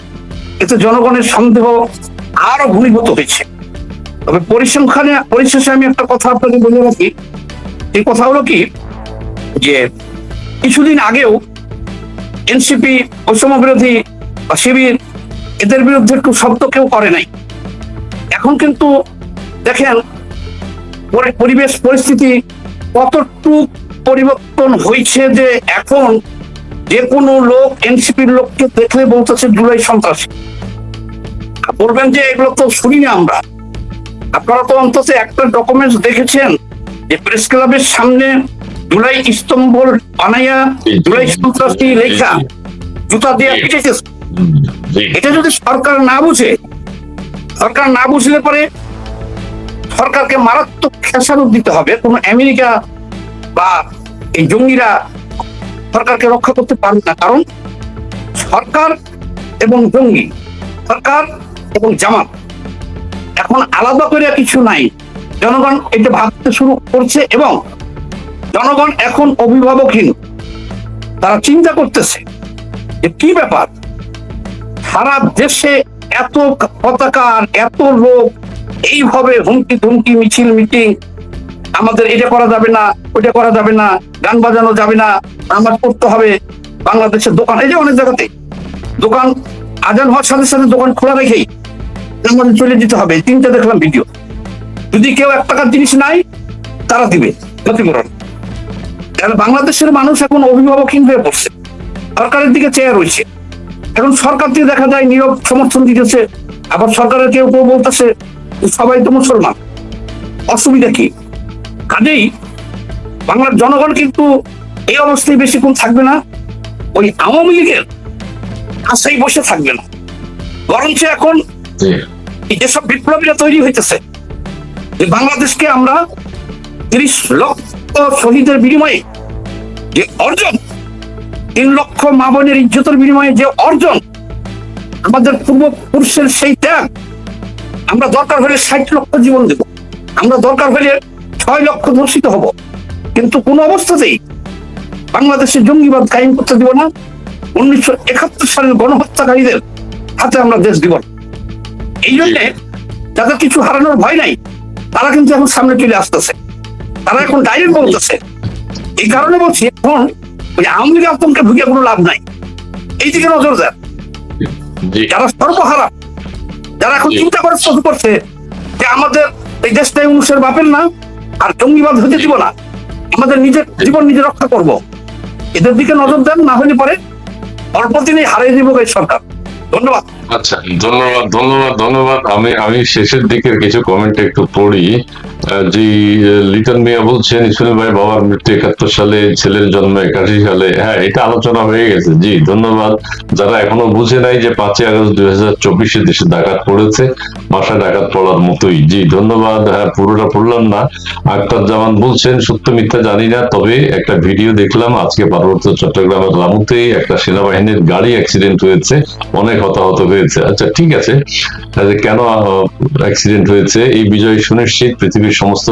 এতে জনগণের সন্দেহ আরো ঘনীভূত হয়েছে। তবে পরিশেষে আমি একটা কথা আপনাকে বলে রাখি। এই কথা হলো কি, যে কিছুদিন আগেও এনসিপি, বৈষম্য বিরোধী বা শিবির, এদের বিরুদ্ধে একটু শব্দ কেউ করে নাই। এখন কিন্তু দেখেন পরিবেশ পরিস্থিতি কতটুকু পরিবর্তন হয়েছে, যে এখন যে কোনো লোক এনসিপির লোককে দেখলে বলতেছে জুলাই সন্ত্রাসী। বলবেন যে এগুলো তো শুনি না আমরা। আপনারা তো অন্তত একটা ডকুমেন্টস দেখেছেন যে প্রেস ক্লাবের সামনে জুলাই স্তম্ভ বানাইয়া জুলাই সন্ত্রাসী লেখা জুতা দিয়ে পিটেছে। এটা যদি সরকার না বুঝে, সরকার না বুঝলে পরে সরকারকে মারাত্মক খেসারত দিতে হবে। কোন আমেরিকা বা এই জঙ্গিরা সরকারকে রক্ষা করতে পারবে না। কারণ সরকার এবং জঙ্গি, সরকার এবং জামাত এখন আলাদা করে কিছু নাই। জনগণ এটা ভাবতে শুরু করছে এবং জনগণ এখন অভিভাবকহীন। তারা চিন্তা করতেছে যে কি ব্যাপার, সারা দেশে এত পতাকা আর এত লোক এইভাবে হুমকি ধুমকি, মিছিল মিটিং, আমাদের এটা করা যাবে না, ওইটা করা যাবে না, গান বাজানো যাবে না, নামাজ পড়তে হবে। বাংলাদেশের দোকান, এই যে অনেক জায়গাতে দোকান আজান হওয়ার সাথে সাথে দোকান খোলা রেখেই আমাদের চলে যেতে হবে। তিনটা দেখলাম ভিডিও। যদি কেউ 1 টাকার জিনিস নাই, তারা দিবে ক্ষতিপূরণ। তাহলে বাংলাদেশের মানুষ এখন অভিভাবকহীন হয়ে পড়ছে, সরকারের দিকে চেয়ে রয়েছে। এখন সরকার থেকে দেখা যায় নীরব সমর্থন দিতেছে, আবার সরকারের কেউ কেউ বলতেছে সবাই তো মুসলমান। অসুবিধা কি? কাজেই বাংলার জনগণ কিন্তু এই অবস্থায় বেশিক্ষণ থাকবে না, ওই আওয়ামী লীগের কাছেই বসে থাকবে না। বরঞ্চ এখন যেসব বিপ্লবীরা তৈরি হইতেছে, যে বাংলাদেশকে আমরা 30 লক্ষ শহীদের বিনিময়ে যে অর্জন, 3 লক্ষ মা বোনের ইজ্জতের বিনিময়ে যে অর্জন, আমাদের পূর্বপুরুষের সেই ত্যাগ, আমরা দরকার হলে 60 লক্ষ জীবন দেব, আমরা দরকার হলে 6 লক্ষ ধর্ষিত হব, কিন্তু কোন অবস্থাতেই বাংলাদেশে জঙ্গিবাদ কায়েম করতে দিব না। 1971 সালের গণহত্যাকারীদের হাতে আমরা দেশ দিব না। এই জন্য যাদের কিছু হারানোর ভয় নাই, তারা কিন্তু এখন সামনে চলে আসতেছে, তারা এখন ডাইরেক্ট বলতেছে। এই কারণে বলছি, এখন ওই আওয়ামী লীগ আতঙ্কে ঢুকে কোনো লাভ নাই। এই দিকে নজর দেন। যারা সর্বহারা, যারা এখন চিন্তা করে শুরু করছে যে আমাদের এই দেশটাই মানুষের বাপের না, আর জঙ্গিবাদ হতে দিব না, আমাদের নিজের জীবন নিজে রক্ষা করব, এদের দিকে নজর দেন। না হলে পরে অল্প দিনেই হারিয়ে দিব এই সরকার। ধন্যবাদ। আচ্ছা, ধন্যবাদ ধন্যবাদ ধন্যবাদ। আমি আমি শেষের দিকের কিছু কমেন্ট একটু পড়ি। জি, লিটন মিয়া বলছেন ইসমাইল ভাই বাবার মৃত্যু 71 সালে, ছেলের জন্ম 81 সালে। হ্যাঁ, এটা আলোচনা হয়ে গেছে। জি ধন্যবাদ। যারা এখনো বুঝে নাই যে 5ই আগস্ট 2024 দেশে ডাকাত পড়েছে, বাসায় ডাকাত পড়ার মতোই। জি ধন্যবাদ। হ্যাঁ, পুরোটা পড়লাম না। আক্তার জামান বলছেন সত্য মিথ্যা জানি না, তবে একটা ভিডিও দেখলাম আজকে পার্বত্য চট্টগ্রামের রামুতে একটা সেনাবাহিনীর গাড়ি অ্যাক্সিডেন্ট হয়েছে, অনেক হতাহত হয়েছে। আচ্ছা ঠিক আছে, তাহলে কেন অ্যাক্সিডেন্ট হয়েছে? এই বিজয় সুনিশ্চিত, পৃথিবীর সমস্ত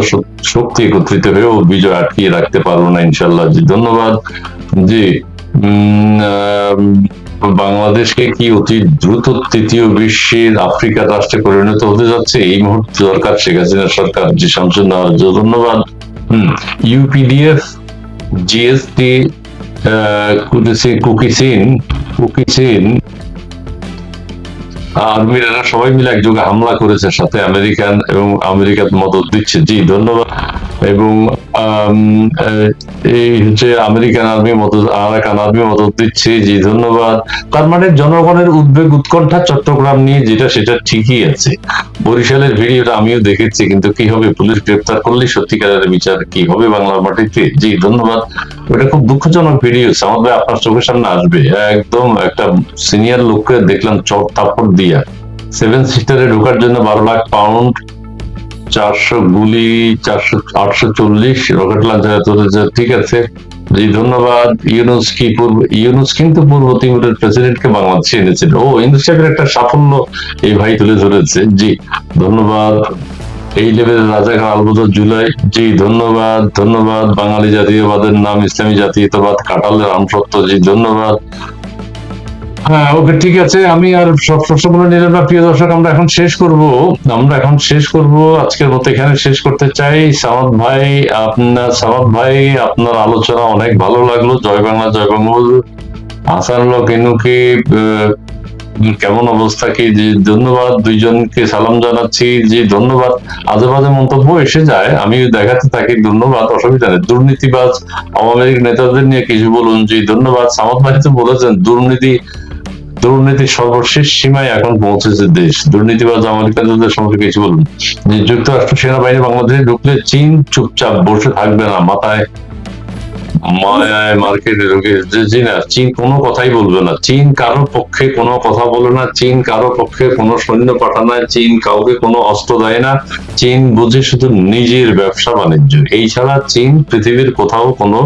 শক্তি একত্রিত হয়েও বিজয় আটকিয়ে রাখতে পারবো না ইনশাল্লাহ। জি ধন্যবাদ। জি বাংলাদেশকে কি অতি দ্রুত তৃতীয় বিশ্বের আফ্রিকার রাষ্ট্রে পরিণত হতে যাচ্ছে এই মুহূর্তে দরকার শেখ হাসিনা সরকার। জি শামসুন্নাহার, ধন্যবাদ। ইউপিডিএফ জিএসটি কুকিসিন আর্মিরা সবাই মিলে একযোগে হামলা করেছে, সাথে আমেরিকান এবং আমেরিকার মদত দিচ্ছে। জি ধন্যবাদ। এবং এই হচ্ছে আমেরিকান আর্মি মদত, আরাকান আর্মি মদত দিচ্ছে। জি ধন্যবাদ। তার মানে জনগণের উদ্বেগ উৎকণ্ঠা চট্টগ্রাম নিয়ে যেটা সেটা ঠিকই আছে। বরিশালের ভিডিওটা আমিও দেখেছি, কিন্তু কি হবে, পুলিশ গ্রেপ্তার করলে সত্যিকারের বিচার কি হবে বাংলার মাটিতে? জি ধন্যবাদ। ওটা খুব দুঃখজনক ভিডিও, সামাদ ভাই আপনার চোখের সামনে আসবে। একদম একটা সিনিয়র লোককে দেখলাম চট থাপ্পড় দিয়া 7 সিটারে ঢোকার জন্য 12 লাখ পাউন্ড, 400 গুলি, 840 রকেট লঞ্চার। ঠিক আছে, জি ধন্যবাদ। ইউনুস কিন্তু পূর্ব তিমুরের প্রেসিডেন্টকে বাংলাদেশে এনেছিল। ও, ইউনুস সাহেবের একটা সাফল্য এই ভাই তুলে ধরেছে। জি ধন্যবাদ। এই লেভেলের রাজাকার আলবদর জুলাই। জি ধন্যবাদ ধন্যবাদ। বাঙালি জাতীয়বাদের নাম ইসলামী জাতীয়তাবাদ, কাঁঠালের আমসত্ব। জি ধন্যবাদ। হ্যাঁ, ওকে, ঠিক আছে। আমি আর সব প্রশ্নগুলো নিলাম না। প্রিয় দর্শক, আমরা এখন শেষ করব আজকের মতো এখানে শেষ করতে চাই। সামাদ ভাই আপনার আলোচনা অনেক ভালো লাগলো। জয় বাংলা, জয় বঙ্গবন্ধু। হাসানুল্লাহ কেনুকে কেমন অবস্থা কি? জি ধন্যবাদ। দুইজনকে সালাম জানাচ্ছি। জি ধন্যবাদ। আজে বাজে মন্তব্য এসে যায়, আমি দেখাতে থাকি। ধন্যবাদ, অসুবিধা নেই। দুর্নীতিবাজ আওয়ামী লীগ নেতাদের নিয়ে কিছু বলুন। জি ধন্যবাদ। সামাদ ভাই তো বলেছেন দুর্নীতি সর্বশেষ সীমায় এখন পৌঁছেছে দেশ। দুর্নীতিবাজ আমেরিকানদের সম্পর্কে কিছু বলুন। যে যুক্তরাষ্ট্র সেনাবাহিনী বাংলাদেশে ঢুকলে চীন চুপচাপ বসে থাকবে না, মাথায় মায়ায় মার্কেটে ঢুকে। জি না, চীন কোনো কথাই বলবে না। চীন কারো পক্ষে কোনো কথা বলে না। চীন কারো পক্ষে কোনো সৈন্য পাঠায়। চীন কাউকে কোনো অস্ত্র দেয় না। চীন বুঝে শুধু নিজের ব্যবসা বাণিজ্য, এই ছাড়া চীন পৃথিবীর কোথাও কোনো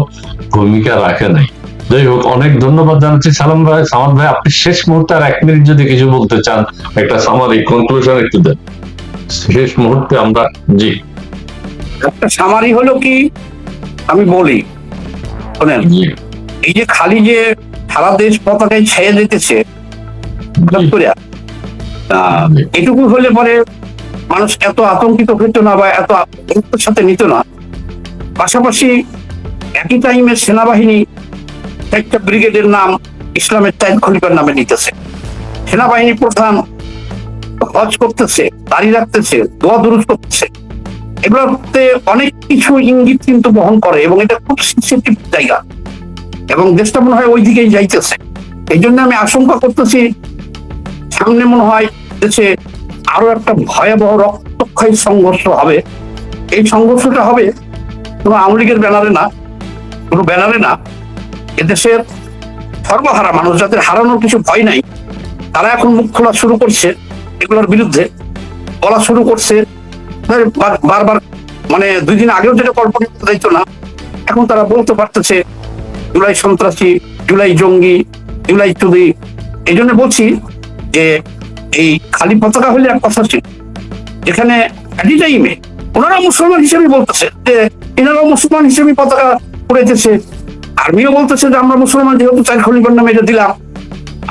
ভূমিকা রাখে নাই। যাই হোক, অনেক ধন্যবাদ জানাচ্ছি সালাম ভাই। সামাদ ভাই, আপনি শেষ মুহূর্তে আর 1 মিনিট যদি কিছু বলতে চান, একটা সামারি কনক্লুশন একটু দেন শেষ মুহূর্তে আমরা। জি, একটা সামারি হলো কি, আমি বলি শোনেন। জি, এই যে খালি যে সারা দেশ পতাকায় ছেয়ে যেতেছে, এটুকু হলে পরে মানুষ এত আতঙ্কিত হতো না বা এত গুরুত্বের সাথে নিত না। পাশাপাশি একই টাইমে সেনাবাহিনী একটা ব্রিগেডের নাম ইসলামের তাইদ খলিফার নামে নিতেছে। সেনাবাহিনী প্রধান হজ করতেছে, দাঁড়িয়ে রাখতেছে, দোয়া দুরুদ করতেছে। এগুলোতে অনেক কিছু ইঙ্গিত কিন্তু বহন করে এবং এটা খুব সেনসিটিভ জায়গা এবং দেশটা মনে হয় ওই দিকেই যাইতেছে। এই জন্য আমি আশঙ্কা করতেছি সামনে মনে হয় দেশে আরো একটা ভয়াবহ রক্তক্ষয়ী সংঘর্ষ হবে। এই সংঘর্ষটা হবে কোনো আওয়ামী লীগের ব্যানারে না, কোনো ব্যানারে না। এদেশের সর্বহারা মানুষ, যাদের হারানোর কিছু ভয় নাই, তারা এখন মুখ খোলা শুরু করছে, এগুলোর বিরুদ্ধে বলা শুরু করছে। বারবার মানে 2 দিন আগেও যেটা কল্পনা করতে যাইতো না, এখন তারা বলতে পারতেছে জুলাই সন্ত্রাসী, জুলাই জঙ্গি, জুলাই চুরি। এই জন্য বলছি যে এই খালি পতাকা হলে এক কথা ছিল, যেখানে টাইমে ওনারা মুসলমান হিসেবে বলতেছে যে এনারাও মুসলমান হিসেবে পতাকা উড়াইতেছে। আর্মিও বলতেছে যে আমরা মুসলমান, যেহেতু তাইদ খলিফার নামে এটা দিলাম,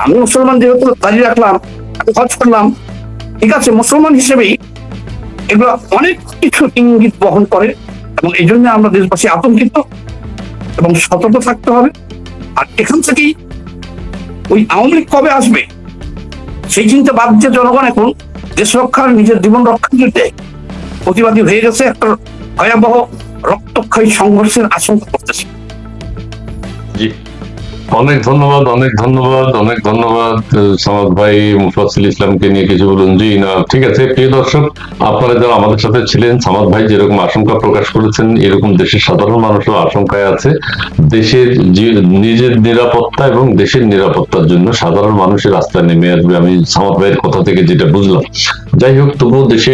আমি মুসলমান যেহেতু দাঁড়িয়ে রাখলাম, আমি হজ করলাম। ঠিক আছে, মুসলমান হিসেবেই এগুলো অনেক কিছু ইঙ্গিত বহন করে এবং এই জন্য আমরা দেশবাসী আতঙ্কিত এবং সতর্ক থাকতে হবে। আর এখান থেকেই ওই আওয়ামী লীগ কবে আসবে সেই চিন্তা বাদ দিয়ে জনগণ এখন দেশ রক্ষার, নিজের জীবন রক্ষার জন্য প্রতিবাদী হয়ে গেছে। একটা ভয়াবহ রক্তক্ষয়ী সংঘর্ষের আশঙ্কা করতেছে। জি, অনেক ধন্যবাদ, অনেক ধন্যবাদ, অনেক ধন্যবাদ। সামাদ ভাই মুফাসসিল ইসলামকে নিয়ে কিছু বলুন। জি না, ঠিক আছে। প্রিয় দর্শক, আপনারা যারা আমাদের সাথে ছিলেন, সামাদ ভাই যেরকম আশঙ্কা প্রকাশ করেছেন, এরকম দেশের সাধারণ মানুষও আশঙ্কায় আছে। দেশের নিজের নিরাপত্তা এবং দেশের নিরাপত্তার জন্য সাধারণ মানুষের রাস্তায় নেমে আসবে, আমি সামাদ ভাইয়ের কথা থেকে যেটা বুঝলাম। যাই হোক, তবুও দেশে